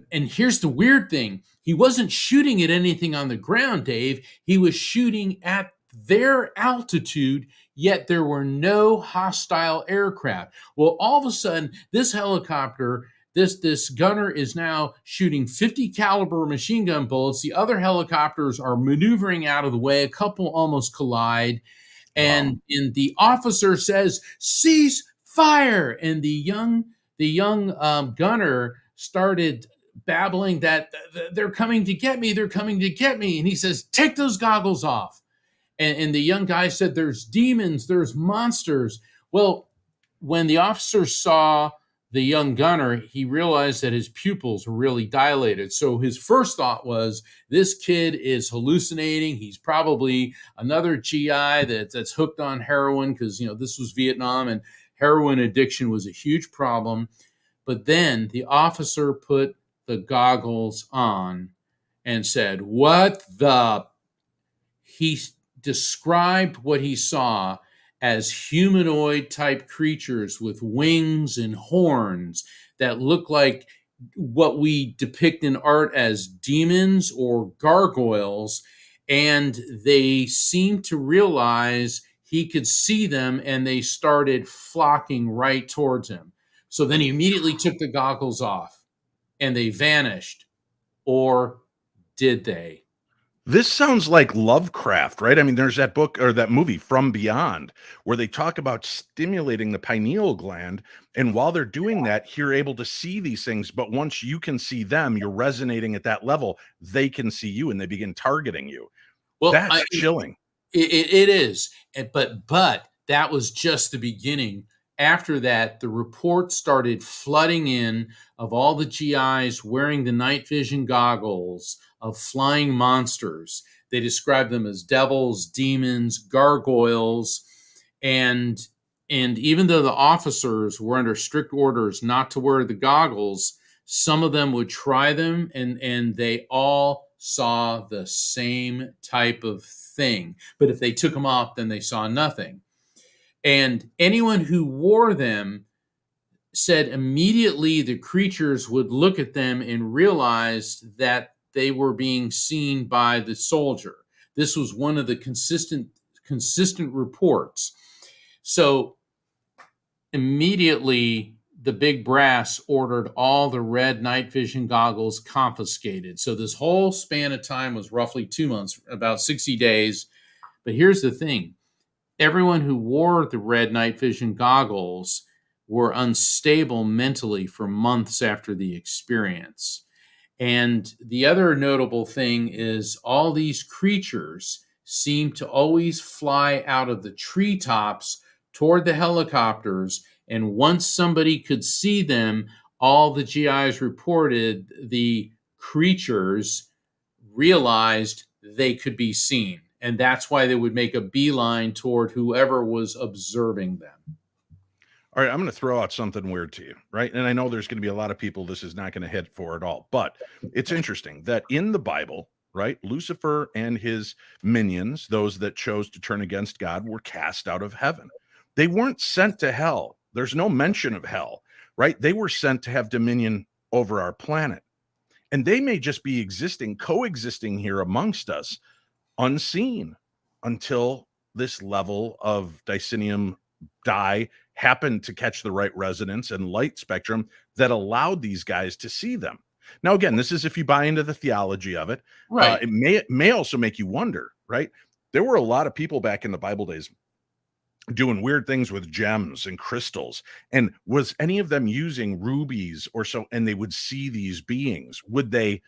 And here's the weird thing. He wasn't shooting at anything on the ground, Dave. He was shooting at their altitude, yet there were no hostile aircraft. Well, all of a sudden, this helicopter, this gunner is now shooting 50 caliber machine gun bullets. The other helicopters are maneuvering out of the way. A couple almost collide. Wow. And the officer says, "Cease fire!" And the young gunner started babbling that they're coming to get me, they're coming to get me. And he says, "Take those goggles off." And the young guy said, "There's demons, there's monsters." Well, when the officer saw the young gunner, he realized that his pupils were really dilated. So his first thought was, this kid is hallucinating. He's probably another GI that's hooked on heroin, because this was Viet Nam and heroin addiction was a huge problem. But then the officer put the goggles on and said, "What the?" He described what he saw as humanoid type creatures with wings and horns that look like what we depict in art as demons or gargoyles. And they seemed to realize he could see them, and they started flocking right towards him. So then he immediately took the goggles off and they vanished. Or did they? This sounds like Lovecraft, right? I mean, there's that book or that movie From Beyond where they talk about stimulating the pineal gland. And while they're doing that, you're able to see these things. But once you can see them, you're resonating at that level. They can see you and they begin targeting you. Well, That's chilling. it is, but that was just the beginning. After that, the reports started flooding in of all the GIs wearing the night vision goggles of flying monsters. They described them as devils, demons, gargoyles, and even though the officers were under strict orders not to wear the goggles, some of them would try them, and they all saw the same type of thing. But if they took them off, then they saw nothing. And anyone who wore them said immediately the creatures would look at them and realize that they were being seen by the soldier. This was one of the consistent reports. So immediately the big brass ordered all the red night vision goggles confiscated. So this whole span of time was roughly 2 months, about 60 days. But here's the thing. Everyone who wore the red night vision goggles were unstable mentally for months after the experience. And the other notable thing is all these creatures seem to always fly out of the treetops toward the helicopters. And once somebody could see them, all the GIs reported the creatures realized they could be seen. And that's why they would make a beeline toward whoever was observing them. All right, I'm going to throw out something weird to you, right? And I know there's going to be a lot of people this is not going to hit for at all, but it's interesting that in the Bible, right? Lucifer and his minions, those that chose to turn against God, were cast out of heaven. They weren't sent to hell. There's no mention of hell, right? They were sent to have dominion over our planet. And they may just be coexisting here amongst us, unseen, until this level of dicenium dye happened to catch the right resonance and light spectrum that allowed these guys to see them. Now, again, this is if you buy into the theology of it. Right. It may also make you wonder, right? There were a lot of people back in the Bible days doing weird things with gems and crystals. And was any of them using rubies or so, and they would see these beings? Would they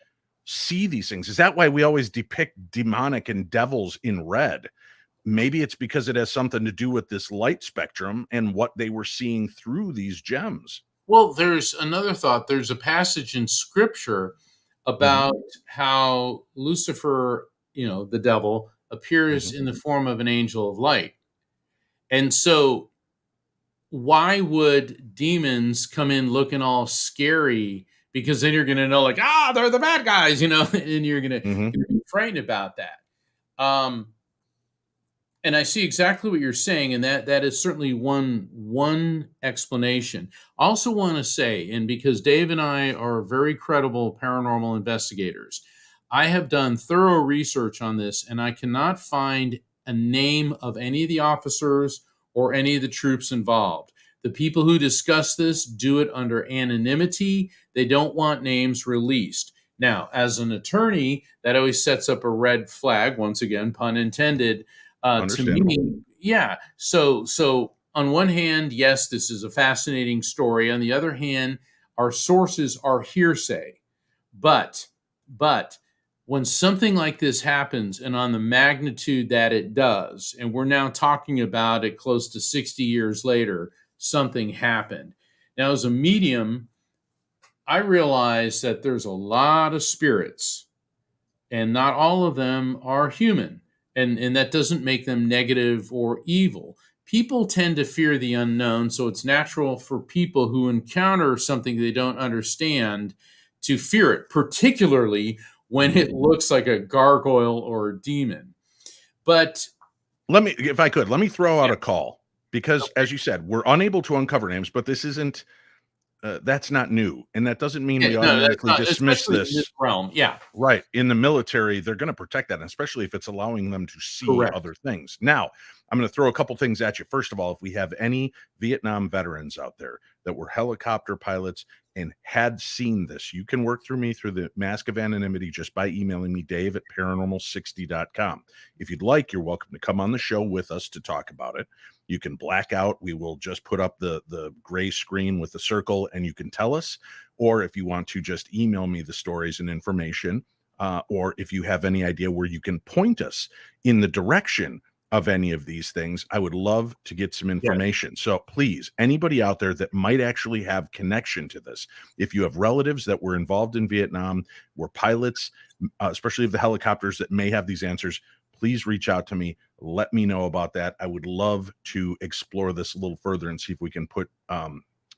see these things? Is that why we always depict demonic and devils in red? Maybe it's because it has something to do with this light spectrum and what they were seeing through these gems. Well, there's another thought. There's a passage in scripture about how Lucifer, the devil, appears in the form of an angel of light. And so why would demons come in looking all scary? Because then you're going to know, like, they're the bad guys, and you're going to be frightened about that. And I see exactly what you're saying, and that is certainly one explanation. I also want to say, and because Dave and I are very credible paranormal investigators, I have done thorough research on this, and I cannot find a name of any of the officers or any of the troops involved. The people who discuss this do it under anonymity. They don't want names released. Now, as an attorney, that always sets up a red flag, once again, pun intended, to me. Yeah. So on one hand, yes, this is a fascinating story. On the other hand, our sources are hearsay. But when something like this happens, and on the magnitude that it does, and we're now talking about it close to 60 years later, something happened. Now, as a medium, I realize that there's a lot of spirits, and not all of them are human. And that doesn't make them negative or evil. People tend to fear the unknown, so it's natural for people who encounter something they don't understand to fear it, particularly when it looks like a gargoyle or a demon. But let me throw out a call, because as you said, we're unable to uncover names, but this isn't, that's not new. And that doesn't mean we automatically dismiss this realm. Yeah. Right. In the military, they're going to protect that, especially if it's allowing them to see other things. Now, I'm going to throw a couple things at you. First of all, if we have any Viet Nam veterans out there that were helicopter pilots and had seen this, you can work through me through the mask of anonymity just by emailing me, dave@paranormal60.com. If you'd like, you're welcome to come on the show with us to talk about it. You can black out. We will just put up the gray screen with the circle, and you can tell us. Or if you want to just email me the stories and information, or if you have any idea where you can point us in the direction of any of these things, I would love to get some information. Yeah. So please, anybody out there that might actually have connection to this, if you have relatives that were involved in Vietnam, were pilots, especially of the helicopters that may have these answers, please reach out to me. Let me know about that. I would love to explore this a little further and see if we can put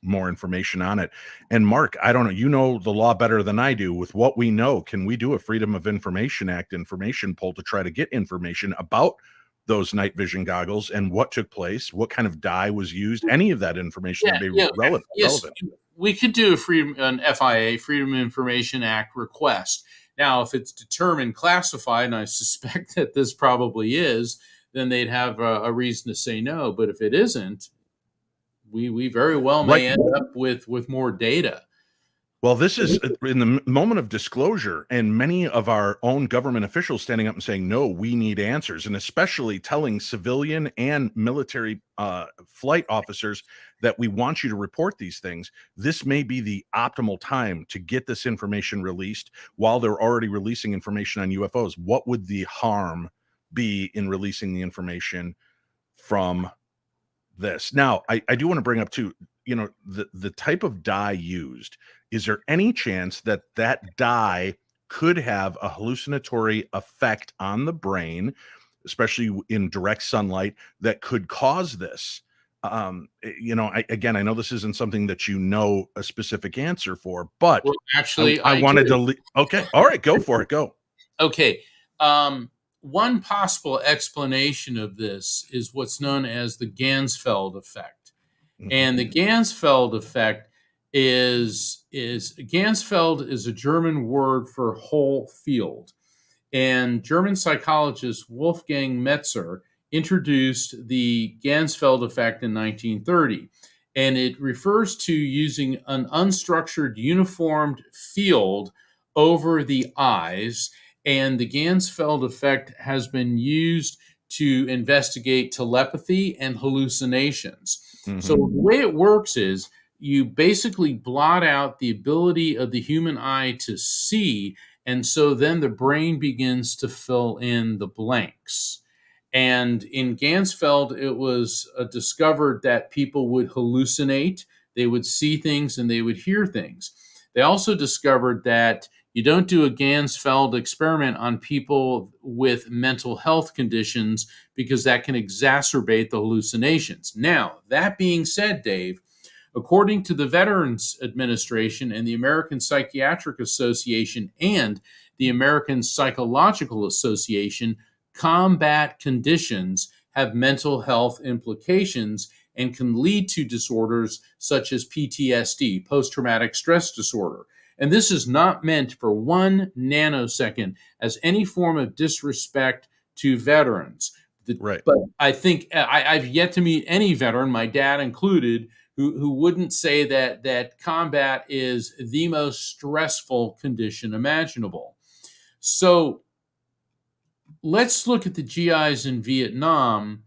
more information on it. And Mark, I don't know, you know the law better than I do. With what we know, can we do a Freedom of Information Act information poll to try to get information about those night vision goggles and what took place, what kind of dye was used, any of that information would be relevant. We could do an FIA, Freedom of Information Act request. Now, if it's determined classified, and I suspect that this probably is, then they'd have a reason to say no. But if it isn't, we very well may end up with more data. Well, this is in the moment of disclosure, and many of our own government officials standing up and saying, no, we need answers, and especially telling civilian and military flight officers that we want you to report these things. This may be the optimal time to get this information released while they're already releasing information on UFOs. What would the harm be in releasing the information from this? Now, I do want to bring up too, the type of dye used. Is there any chance that dye could have a hallucinatory effect on the brain, especially in direct sunlight, that could cause this? I know this isn't something that you know a specific answer for, but actually, I wanted to. Okay, all right, go for it. Go. Okay. One possible explanation of this is what's known as the Ganzfeld effect. And the Ganzfeld effect is Ganzfeld is a German word for whole field. And German psychologist Wolfgang Metzer introduced the Ganzfeld effect in 1930. And it refers to using an unstructured, uniformed field over the eyes. And the Ganzfeld effect has been used to investigate telepathy and hallucinations. So the way it works is you basically blot out the ability of the human eye to see, and so then the brain begins to fill in the blanks. And in Ganzfeld, it was discovered that people would hallucinate, they would see things, and they would hear things. They also discovered that you don't do a Ganzfeld experiment on people with mental health conditions because that can exacerbate the hallucinations. Now, that being said, Dave, according to the Veterans Administration and the American Psychiatric Association and the American Psychological Association, combat conditions have mental health implications and can lead to disorders such as PTSD, post-traumatic stress disorder. And this is not meant for 1 nanosecond as any form of disrespect to veterans. Right. But I think I've yet to meet any veteran, my dad included, who wouldn't say that combat is the most stressful condition imaginable. So let's look at the GIs in Vietnam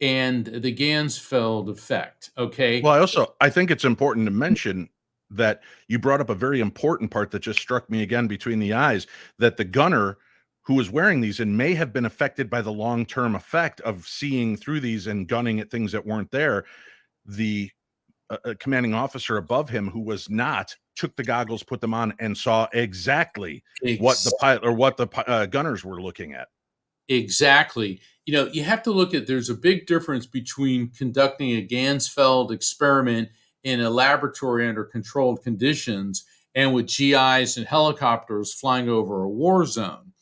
and the Ganzfeld effect, okay? Well, I think it's important to mention that you brought up a very important part that just struck me again between the eyes, that the gunner who was wearing these and may have been affected by the long-term effect of seeing through these and gunning at things that weren't there. The commanding officer above him who was not took the goggles, put them on, and saw exactly what the pilot or what the gunners were looking at. Exactly. You have to look at, there's a big difference between conducting a Ganzfeld experiment in a laboratory under controlled conditions and with GIs and helicopters flying over a war zone.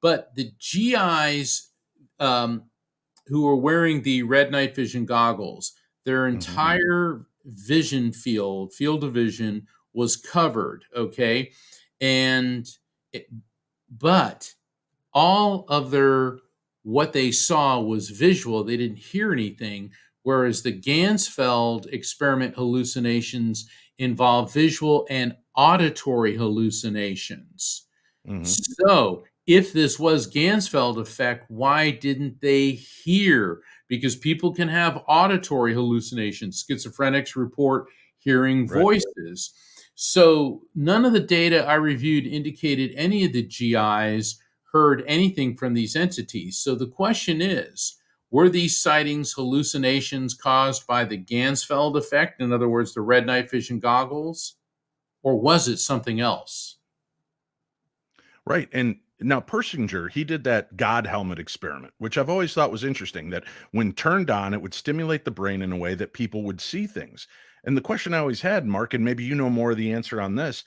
But the GIs who are wearing the red night vision goggles, their entire vision field of vision was covered, okay? But all of what they saw was visual. They didn't hear anything, whereas the Ganzfeld experiment hallucinations involve visual and auditory hallucinations. So if this was Ganzfeld effect, why didn't they hear? Because people can have auditory hallucinations. Schizophrenics report hearing voices. So none of the data I reviewed indicated any of the GIs heard anything from these entities. So the question is, were these sightings hallucinations caused by the Ganzfeld effect, in other words, the red night vision goggles, or was it something else? Right. And now Persinger, he did that God helmet experiment, which I've always thought was interesting, that when turned on, it would stimulate the brain in a way that people would see things. And the question I always had, Mark, and maybe you know more of the answer on this,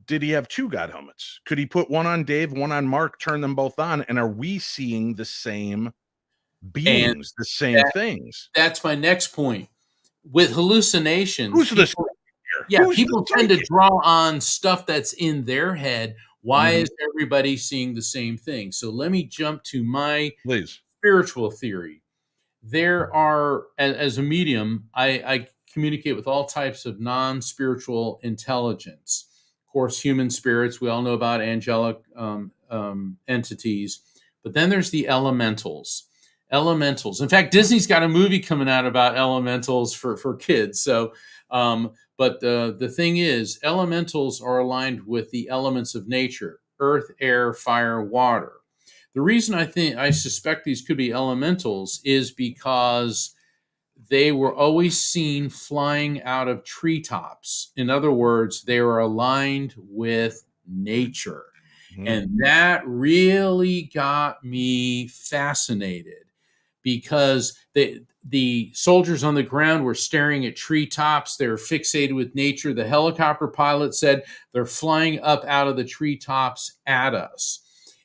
did he have 2 God helmets? Could he put one on Dave, one on Mark, turn them both on? And are we seeing the same beings, the same things? That's my next point. With hallucinations, Who's this? People tend to draw on stuff that's in their head. Why is everybody seeing the same thing? So let me jump to my spiritual theory. There are, as a medium, I communicate with all types of non-spiritual intelligence. Of course, human spirits, we all know about angelic entities. But then there's the elementals. In fact, Disney's got a movie coming out about elementals for kids. So, but the thing is, elementals are aligned with the elements of nature: earth, air, fire, water. The reason I suspect these could be elementals is because they were always seen flying out of treetops. In other words, they were aligned with nature. And that really got me fascinated, because the soldiers on the ground were staring at treetops. They were fixated with nature. The helicopter pilot said they're flying up out of the treetops at us.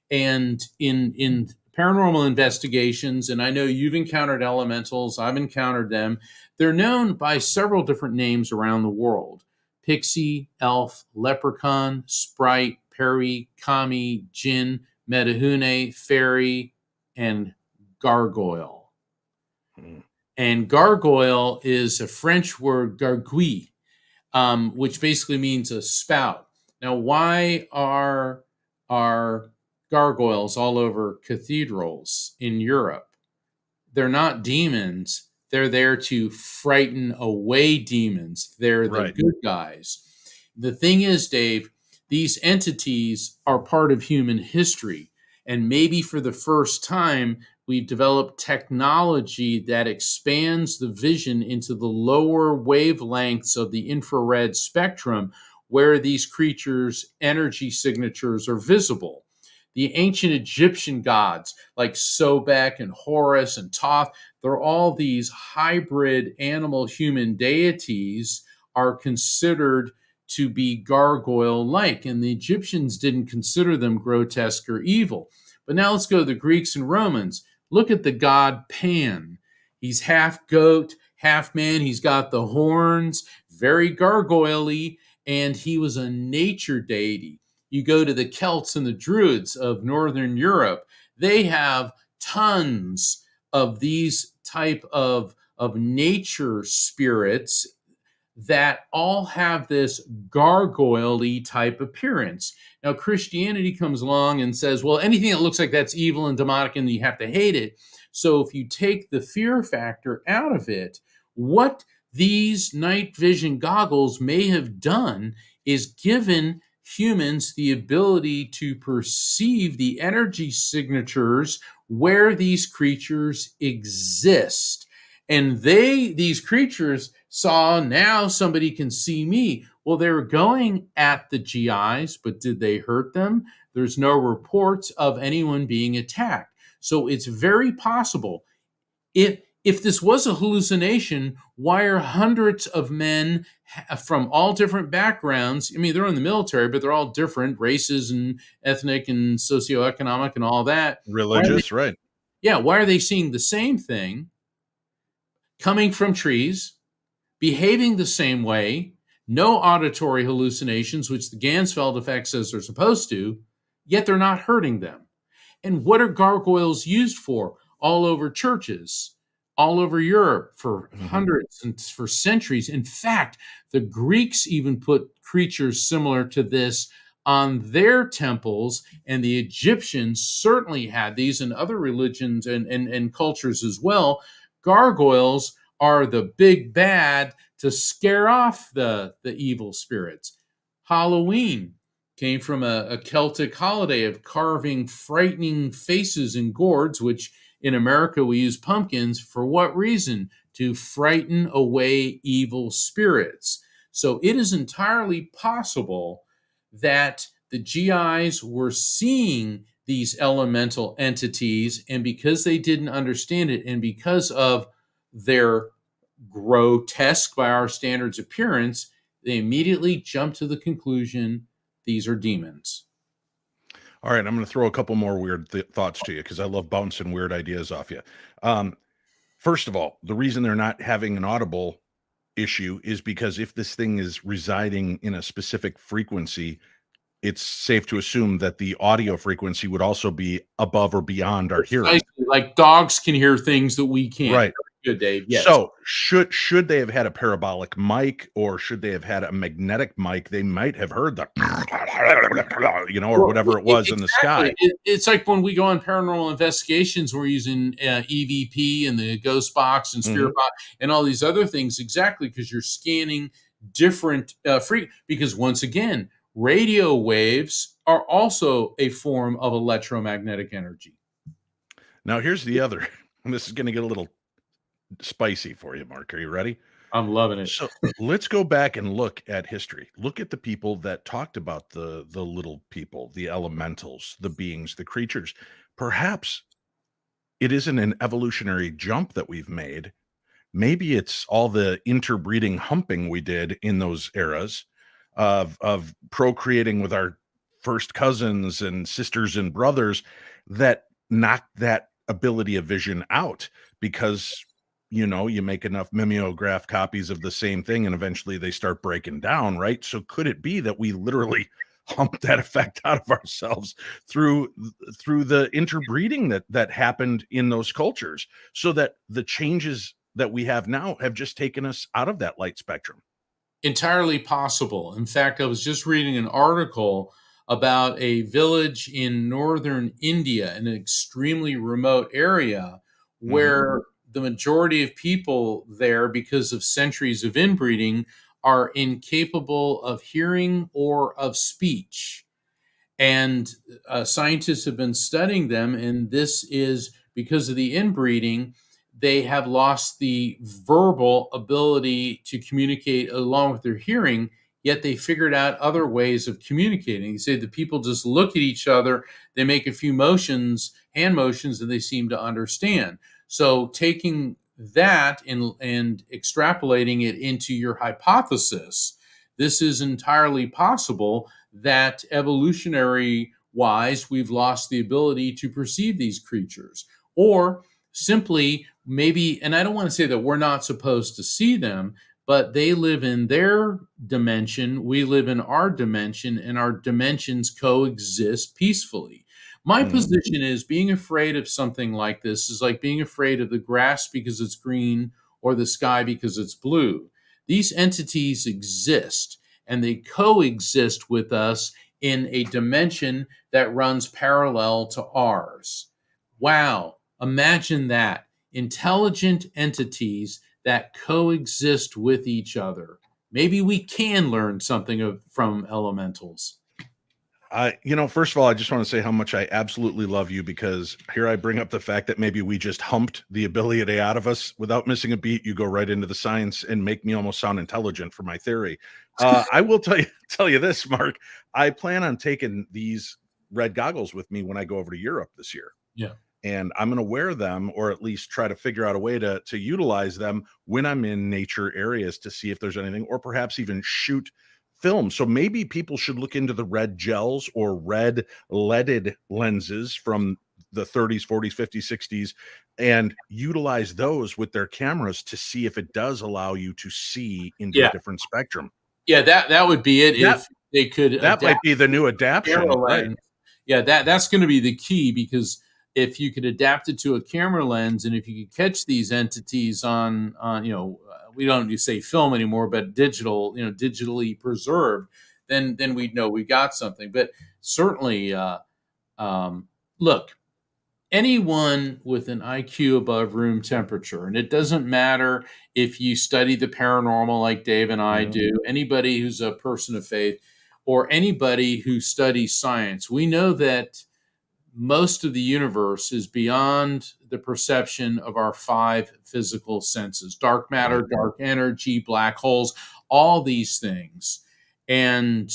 And in paranormal investigations, and I know you've encountered elementals, I've encountered them, they're known by several different names around the world: pixie, elf, leprechaun, sprite, peri, kami, jinn, metahune, fairy, and gargoyle. Hmm. And gargoyle is a French word, gargouille, which basically means a spout. Now, why are gargoyles all over cathedrals in Europe? They're not demons. They're there to frighten away demons. They're the Right. good guys. The thing is, Dave, these entities are part of human history. And maybe for the first time, we've developed technology that expands the vision into the lower wavelengths of the infrared spectrum where these creatures' energy signatures are visible. The ancient Egyptian gods like Sobek and Horus and Thoth, they're all these hybrid animal human deities, are considered to be gargoyle like, and the Egyptians didn't consider them grotesque or evil. But now let's go to the Greeks and Romans. Look at the god Pan. He's half goat, half man. He's got the horns, very gargoyle-y, and he was a nature deity. You go to the Celts and the Druids of Northern Europe, they have tons of these type of nature spirits that all have this gargoyle-y type appearance. Now, Christianity comes along and says, well, anything that looks like that's evil and demonic and you have to hate it. So if you take the fear factor out of it, what these night vision goggles may have done is given humans the ability to perceive the energy signatures where these creatures exist. And these creatures saw, now somebody can see me. Well, they were going at the GIs, but did they hurt them? There's no reports of anyone being attacked. So it's very possible. If this was a hallucination, why are hundreds of men from all different backgrounds? I mean, they're in the military, but they're all different races and ethnic and socioeconomic and all that. Religious, right. Yeah, why are they seeing the same thing coming from trees, behaving the same way, no auditory hallucinations, which the Gansfeld effect says they're supposed to, yet they're not hurting them? And what are gargoyles used for? All over churches, all over Europe for hundreds and for centuries. In fact, the Greeks even put creatures similar to this on their temples, and the Egyptians certainly had these, and other religions and cultures as well. Gargoyles are the big bad to scare off the evil spirits. Halloween came from a Celtic holiday of carving frightening faces in gourds, which in America we use pumpkins. For what reason? To frighten away evil spirits. So it is entirely possible that the GIs were seeing these elemental entities, and because they didn't understand it, and because of their grotesque by our standards appearance, they immediately jumped to the conclusion these are demons. All right, I'm going to throw a couple more weird thoughts to you because I love bouncing weird ideas off you. First of all, the reason they're not having an audible issue is because if this thing is residing in a specific frequency, it's safe to assume that the audio frequency would also be above or beyond our hearing. Like dogs can hear things that we can't. Right. Good, Dave. Yes. So should they have had a parabolic mic, or should they have had a magnetic mic? They might have heard the, or whatever it was in the sky. It's like when we go on paranormal investigations, we're using EVP and the ghost box and spirit box and all these other things. Exactly, because you're scanning different because once again, radio waves are also a form of electromagnetic energy. Now here's the other. This is going to get a little spicy for you, Mark. Are you ready? I'm loving it. So let's go back and look at history. Look at the people that talked about the little people, the elementals, the beings, the creatures. Perhaps it isn't an evolutionary jump that we've made. Maybe it's all the interbreeding humping we did in those eras of procreating with our first cousins and sisters and brothers that knock that ability of vision out because, you make enough mimeograph copies of the same thing and eventually they start breaking down, right? So could it be that we literally hump that effect out of ourselves through the interbreeding that happened in those cultures, so that the changes that we have now have just taken us out of that light spectrum? Entirely possible. In fact, I was just reading an article about a village in northern India, in an extremely remote area, where the majority of people there, because of centuries of inbreeding, are incapable of hearing or of speech. And scientists have been studying them, and this is because of the inbreeding. They have lost the verbal ability to communicate along with their hearing, yet they figured out other ways of communicating. You say the people just look at each other, they make a few motions, hand motions, and they seem to understand. So taking that and extrapolating it into your hypothesis, this is entirely possible that evolutionary wise, we've lost the ability to perceive these creatures. Or simply, maybe, and I don't want to say that we're not supposed to see them, but they live in their dimension, we live in our dimension, and our dimensions coexist peacefully. My position is being afraid of something like this is like being afraid of the grass because it's green or the sky because it's blue. These entities exist and they coexist with us in a dimension that runs parallel to ours. Wow. Imagine that. Intelligent entities that coexist with each other. Maybe we can learn something from elementals. First of all, I just want to say how much I absolutely love you, because here I bring up the fact that maybe we just humped the ability out of us without missing a beat. You go right into the science and make me almost sound intelligent for my theory. I will tell you this, Mark. I plan on taking these red goggles with me when I go over to Europe this year. Yeah. And I'm going to wear them, or at least try to figure out a way to utilize them when I'm in nature areas to see if there's anything, or perhaps even shoot film. So maybe people should look into the red gels or red leaded lenses from the 30s, 40s, 50s, 60s, and utilize those with their cameras to see if it does allow you to see into a different spectrum. Yeah, that would be it. If they could, that might be the new adaptation, right? Yeah, that's going to be the key, because if you could adapt it to a camera lens, and if you could catch these entities on we don't say film anymore, but digitally preserved, then we'd know we got something. But certainly, look, anyone with an IQ above room temperature, and it doesn't matter if you study the paranormal like Dave and I do, anybody who's a person of faith, or anybody who studies science, we know that most of the universe is beyond the perception of our five physical senses: dark matter, dark energy, black holes, all these things. And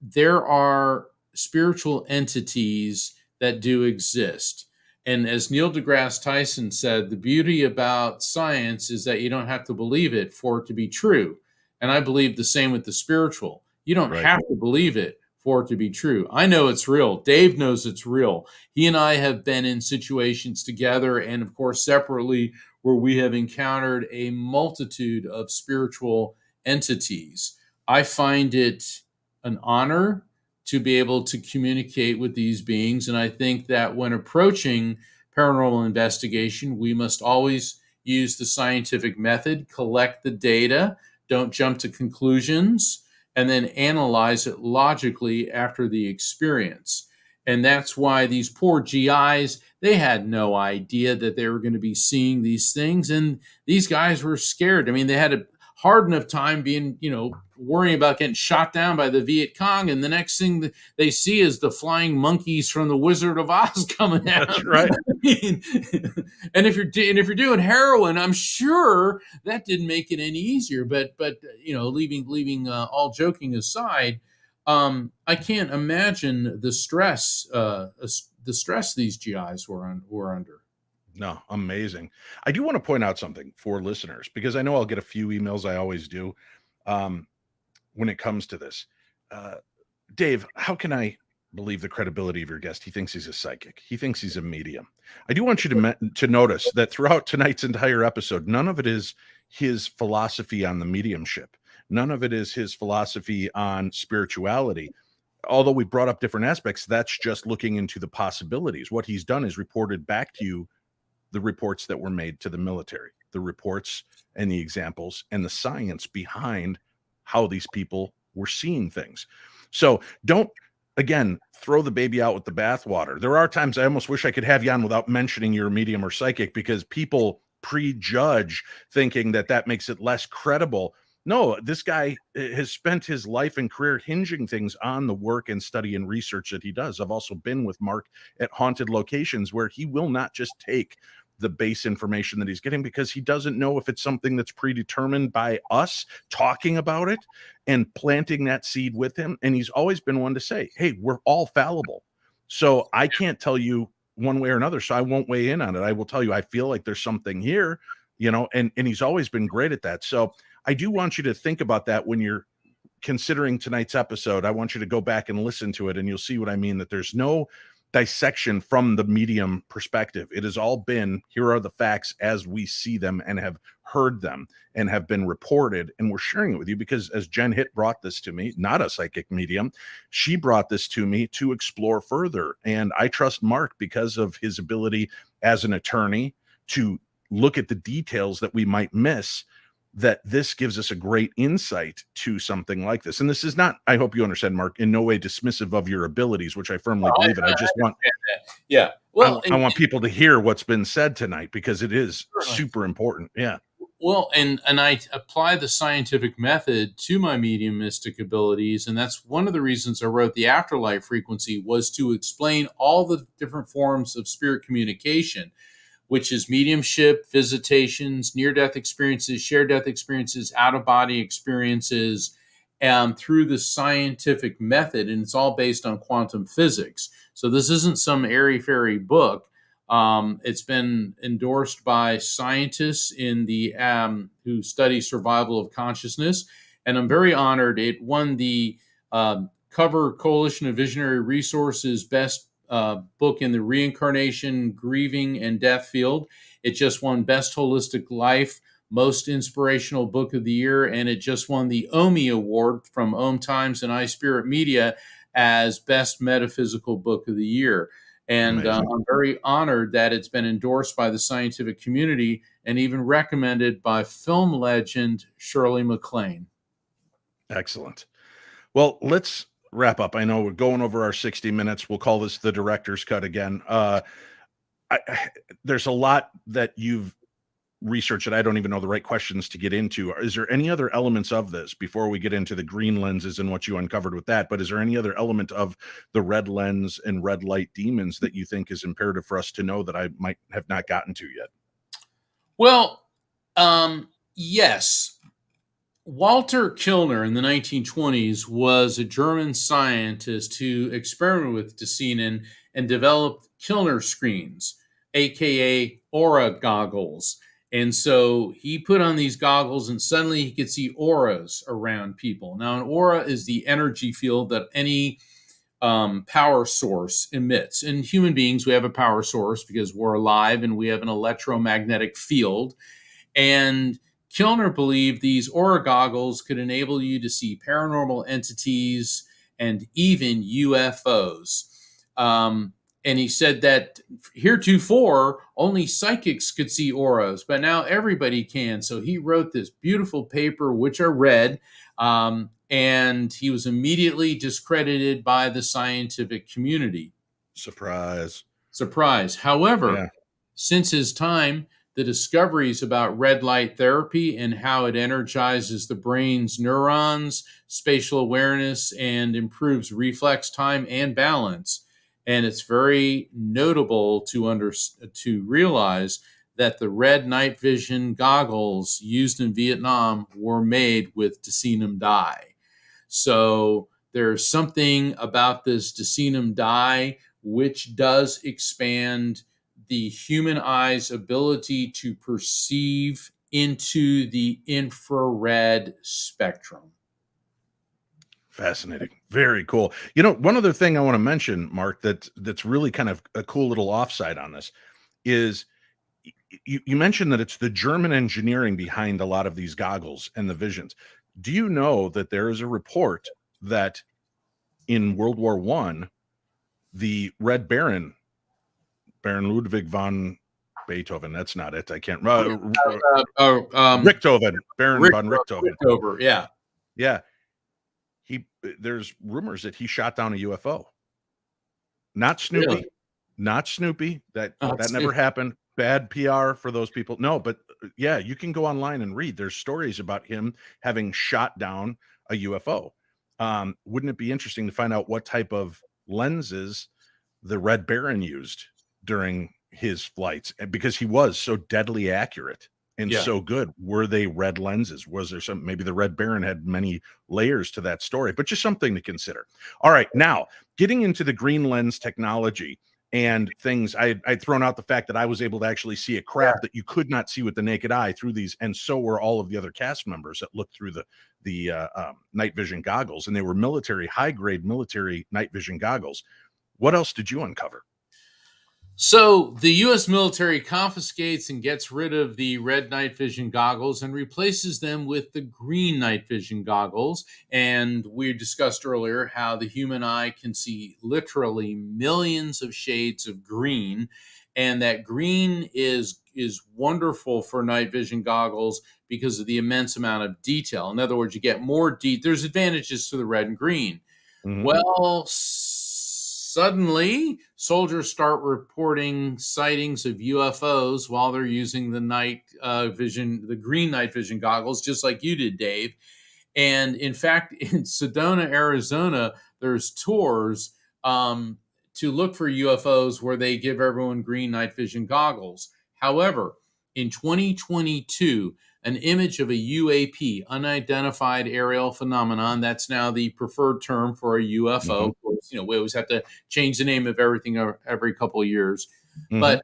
there are spiritual entities that do exist. And as Neil deGrasse Tyson said, the beauty about science is that you don't have to believe it for it to be true. And I believe the same with the spiritual. You don't have to believe it for it to be true. I know it's real. Dave knows it's real. He and I have been in situations together, and of course separately, where we have encountered a multitude of spiritual entities. I find it an honor to be able to communicate with these beings, and I think that when approaching paranormal investigation, we must always use the scientific method, collect the data, don't jump to conclusions, and then analyze it logically after the experience. And that's why these poor GIs, they had no idea that they were going to be seeing these things. And these guys were scared. I mean, they had a hard enough time being, worrying about getting shot down by the Viet Cong. And the next thing that they see is the flying monkeys from the Wizard of Oz coming out. That's right. And if you're doing heroin, I'm sure that didn't make it any easier. But leaving all joking aside, I can't imagine the stress these GIs were under. No, amazing. I do want to point out something for listeners, because I know I'll get a few emails. I always do. When it comes to this, Dave, how can I believe the credibility of your guest. He thinks he's a psychic. He thinks he's a medium. I do want you to notice that throughout tonight's entire episode, none of it is his philosophy on the mediumship. None of it is his philosophy on spirituality. Although we brought up different aspects, that's just looking into the possibilities. What he's done is reported back to you the reports that were made to the military, the reports and the examples and the science behind how these people were seeing things. So don't, again, throw the baby out with the bathwater. There are times I almost wish I could have you on without mentioning you're a medium or psychic, because people prejudge thinking that that makes it less credible. No, this guy has spent his life and career hinging things on the work and study and research that he does. I've also been with Mark at haunted locations where he will not just take the base information that he's getting, because he doesn't know if it's something that's predetermined by us talking about it and planting that seed with him. And he's always been one to say, hey, we're all fallible. So I can't tell you one way or another. So I won't weigh in on it. I will tell you, I feel like there's something here, you know, and he's always been great at that. So I do want you to think about that when you're considering tonight's episode. I want you to go back and listen to it, and you'll see what I mean, that there's no dissection from the medium perspective. It has all been, here are the facts as we see them and have heard them and have been reported, and we're sharing it with you because, as Jen Hitt brought this to me, not a psychic medium, she brought this to me to explore further. And I trust Mark because of his ability as an attorney to look at the details that we might miss, that this gives us a great insight to something like this. And this is not, I hope you understand, Mark, in no way dismissive of your abilities, which I firmly believe in. I just want, yeah. Well, I want people to hear what's been said tonight, because it is super important. Yeah. Well, and I apply the scientific method to my mediumistic abilities. And that's one of the reasons I wrote The Afterlife Frequency, was to explain all the different forms of spirit communication, which is mediumship, visitations, near-death experiences, shared-death experiences, out-of-body experiences, through the scientific method. And it's all based on quantum physics. So this isn't some airy-fairy book. It's been endorsed by scientists in the who study survival of consciousness. And I'm very honored. It won the Cover Coalition of Visionary Resources Best book in the reincarnation, grieving, and death field. It just won Best Holistic Life, Most Inspirational Book of the Year, and it just won the OMI Award from Om Times and iSpirit Media as Best Metaphysical Book of the Year. And I'm very honored that it's been endorsed by the scientific community and even recommended by film legend Shirley MacLaine. Excellent. Well, let's wrap up. I know we're going over our 60 minutes. We'll call this the director's cut again. There's a lot that you've researched that I don't even know the right questions to get into. Is there any other elements of this before we get into the green lenses and what you uncovered with that? But is there any other element of the red lens and red light demons that you think is imperative for us to know that I might have not gotten to yet? Well, yes. Walter Kilner in the 1920s was a German scientist who experimented with Decinin and developed Kilner screens, aka aura goggles. And so he put on these goggles and suddenly he could see auras around people. Now, an aura is the energy field that any power source emits. In human beings, we have a power source because we're alive and we have an electromagnetic field. And Kilner believed these aura goggles could enable you to see paranormal entities and even UFOs. And he said that heretofore, only psychics could see auras, but now everybody can. So he wrote this beautiful paper, which I read, and he was immediately discredited by the scientific community. Surprise. However, since his time, the discoveries about red light therapy and how it energizes the brain's neurons, spatial awareness, and improves reflex time and balance. And it's very notable to realize that the red night vision goggles used in Viet Nam were made with Decinin dye. So there's something about this Decinin dye which does expand the human eye's ability to perceive into the infrared spectrum. Fascinating. Very cool. One other thing I want to mention, Mark, that's really kind of a cool little offside on this is you mentioned that it's the German engineering behind a lot of these goggles and the visions. Do you know that there is a report that in World War I, the Red Baron Ludwig von Beethoven, that's not it. I can't Richthofen, Baron von Richthofen. Richtover, yeah. Yeah. There's rumors that he shot down a UFO. Not Snoopy. Really? Not Snoopy. That Not never happened. Bad PR for those people. No, but yeah, you can go online and read. There's stories about him having shot down a UFO. Wouldn't it be interesting to find out what type of lenses the Red Baron used during his flights? Because he was so deadly accurate and so good. Were they red lenses? Was there maybe the Red Baron had many layers to that story, but just something to consider. All right, now getting into the green lens technology and things, I'd thrown out the fact that I was able to actually see a craft that you could not see with the naked eye through these, and so were all of the other cast members that looked through the night vision goggles, and they were high-grade military night vision goggles. What else did you uncover? So the U.S. military confiscates and gets rid of the red night vision goggles and replaces them with the green night vision goggles. And we discussed earlier how the human eye can see literally millions of shades of green, and that green is wonderful for night vision goggles because of the immense amount of detail. In other words, you get more there's advantages to the red and green. Mhm. Well, suddenly, soldiers start reporting sightings of UFOs while they're using the the green night vision goggles, just like you did, Dave. And in fact, in Sedona, Arizona, there's tours to look for UFOs where they give everyone green night vision goggles. However, in 2022, an image of a UAP, unidentified aerial phenomenon, that's now the preferred term for a UFO. Of course, we always have to change the name of everything every couple of years. But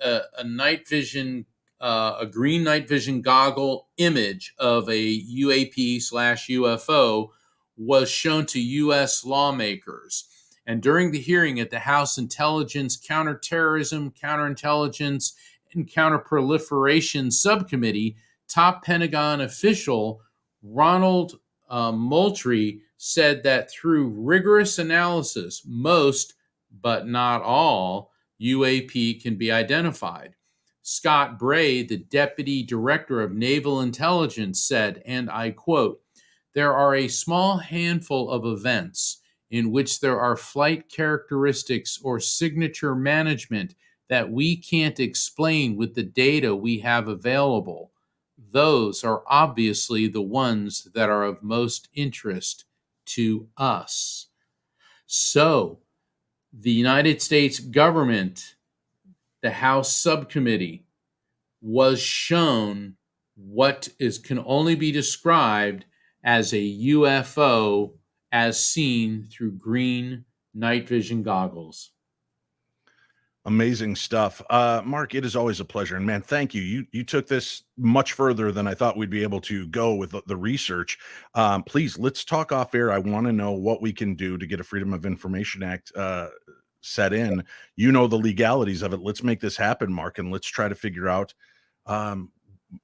a night vision, a green night vision goggle image of a UAP/UFO was shown to U.S. lawmakers. And during the hearing at the House Intelligence, Counterterrorism, Counterintelligence, and Counterproliferation Subcommittee, top Pentagon official Ronald Moultrie said that through rigorous analysis, most, but not all, UAP can be identified. Scott Bray, the Deputy Director of Naval Intelligence, said, and I quote, "There are a small handful of events in which there are flight characteristics or signature management that we can't explain with the data we have available. Those are obviously the ones that are of most interest to us." So, the United States government, the House subcommittee, was shown what can only be described as a UFO as seen through green night vision goggles. Amazing stuff. Mark, it is always a pleasure. And man, thank you. You took this much further than I thought we'd be able to go with the research. Please, let's talk off air. I want to know what we can do to get a Freedom of Information Act set in. The legalities of it. Let's make this happen, Mark, and let's try to figure out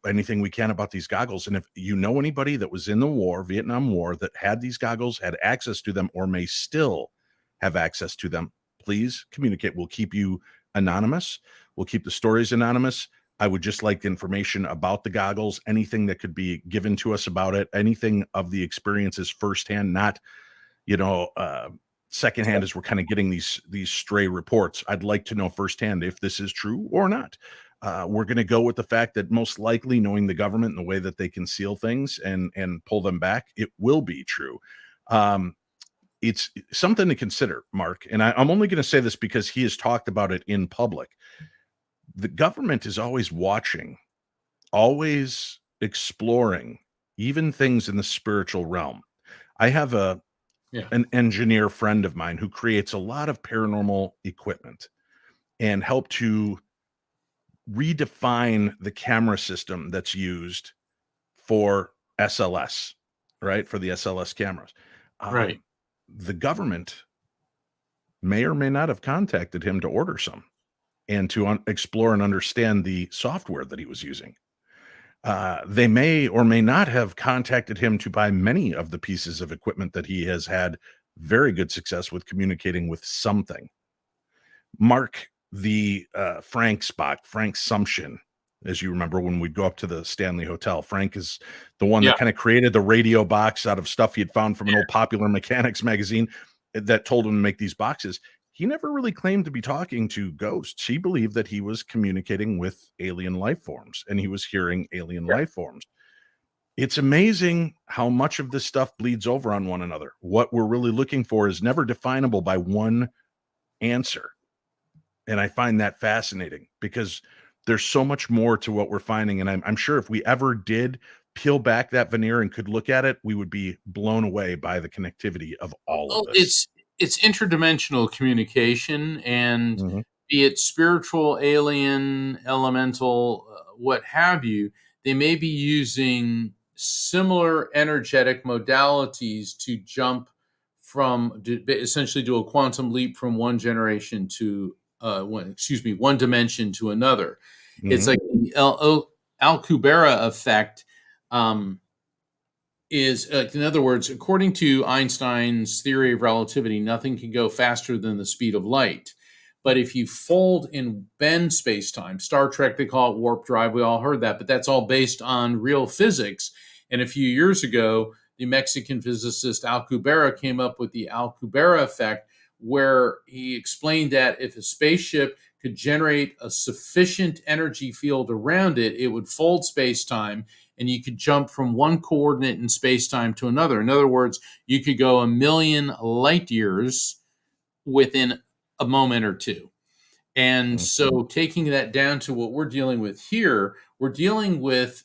anything we can about these goggles. And if you know anybody that was in the Viet Nam War, that had these goggles, had access to them, or may still have access to them, please communicate. We'll keep you anonymous. We'll keep the stories anonymous. I would just like the information about the goggles, anything that could be given to us about it, anything of the experiences firsthand, not, secondhand as we're kind of getting these stray reports. I'd like to know firsthand if this is true or not. We're going to go with the fact that most likely, knowing the government and the way that they conceal things and pull them back, it will be true. It's something to consider, Mark. And I'm only going to say this because he has talked about it in public. The government is always watching, always exploring, even things in the spiritual realm. I have an engineer friend of mine who creates a lot of paranormal equipment and helped to redefine the camera system that's used for SLS, right? For the SLS cameras. Right. The government may or may not have contacted him to order some and to explore and understand the software that he was using. They may or may not have contacted him to buy many of the pieces of equipment that he has had very good success with communicating with something. Mark, the Frank Sumption, as you remember when we'd go up to the Stanley Hotel. Frank is the one that kind of created the radio box out of stuff he had found from an old Popular Mechanics magazine that told him to make these boxes. He never really claimed to be talking to ghosts. He believed that he was communicating with alien life forms and he was hearing alien life forms. It's amazing how much of this stuff bleeds over on one another. What we're really looking for is never definable by one answer. And I find that fascinating because there's so much more to what we're finding. And I'm sure if we ever did peel back that veneer and could look at it, we would be blown away by the connectivity of all of this. It's interdimensional communication, and be it spiritual, alien, elemental, what have you, they may be using similar energetic modalities to jump essentially do a quantum leap from one generation to one dimension to another. It's like the Alcubierre effect. Is in other words, according to Einstein's theory of relativity, nothing can go faster than the speed of light. But if you fold and bend space-time, Star Trek, they call it warp drive. We all heard that, but that's all based on real physics. And a few years ago, the Mexican physicist Alcubierre came up with the Alcubierre effect, where he explained that if a spaceship could generate a sufficient energy field around it, it would fold space-time, and you could jump from one coordinate in space-time to another. In other words, you could go 1 million light years within a moment or two. And so taking that down to what we're dealing with here, we're dealing with,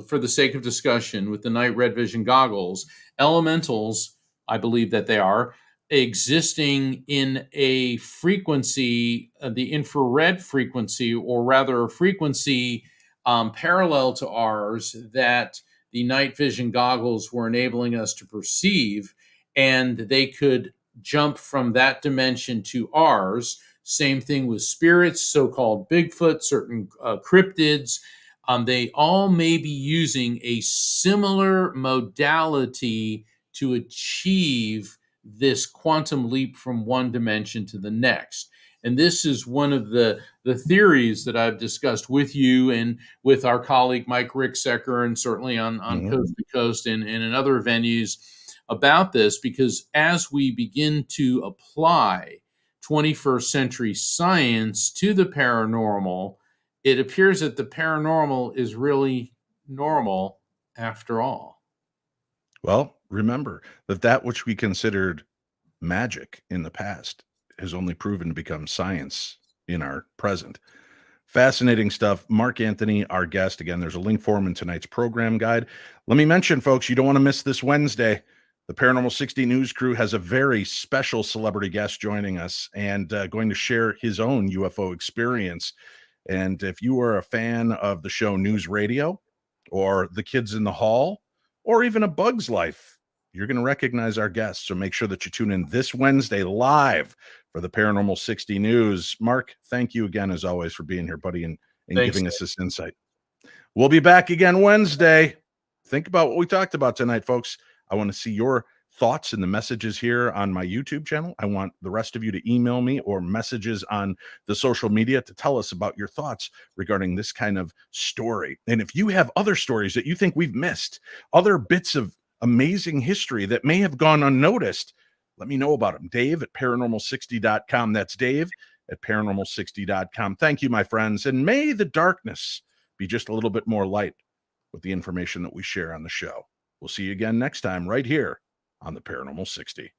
for the sake of discussion, with the night red vision goggles, elementals, I believe that they are, existing in a frequency, the infrared frequency, or rather a frequency parallel to ours, that the night vision goggles were enabling us to perceive, and they could jump from that dimension to ours. Same thing with spirits, so-called Bigfoot, certain cryptids. They all may be using a similar modality to achieve this quantum leap from one dimension to the next. And this is one of the theories that I've discussed with you and with our colleague Mike Ricksecker, and certainly on Coast to Coast and in other venues about this, because as we begin to apply 21st century science to the paranormal, it appears that the paranormal is really normal after all. Well, remember that which we considered magic in the past has only proven to become science in our present. Fascinating stuff. Mark Anthony, our guest. Again, there's a link for him in tonight's program guide. Let me mention, folks, you don't want to miss this Wednesday. The Paranormal 60 News crew has a very special celebrity guest joining us and going to share his own UFO experience. And if you are a fan of the show News Radio or The Kids in the Hall or even A Bug's Life, you're going to recognize our guests. So make sure that you tune in this Wednesday live for the Paranormal 60 News. Mark, thank you again, as always, for being here, buddy, and giving us this insight. We'll be back again Wednesday. Think about what we talked about tonight, folks. I want to see your thoughts in the messages here on my YouTube channel. I want the rest of you to email me or messages on the social media to tell us about your thoughts regarding this kind of story. And if you have other stories that you think we've missed, other bits of amazing history that may have gone unnoticed, let me know about them. Dave at paranormal60.com. That's Dave at paranormal60.com. Thank you, my friends. And may the darkness be just a little bit more light with the information that we share on the show. We'll see you again next time right here on the Paranormal 60.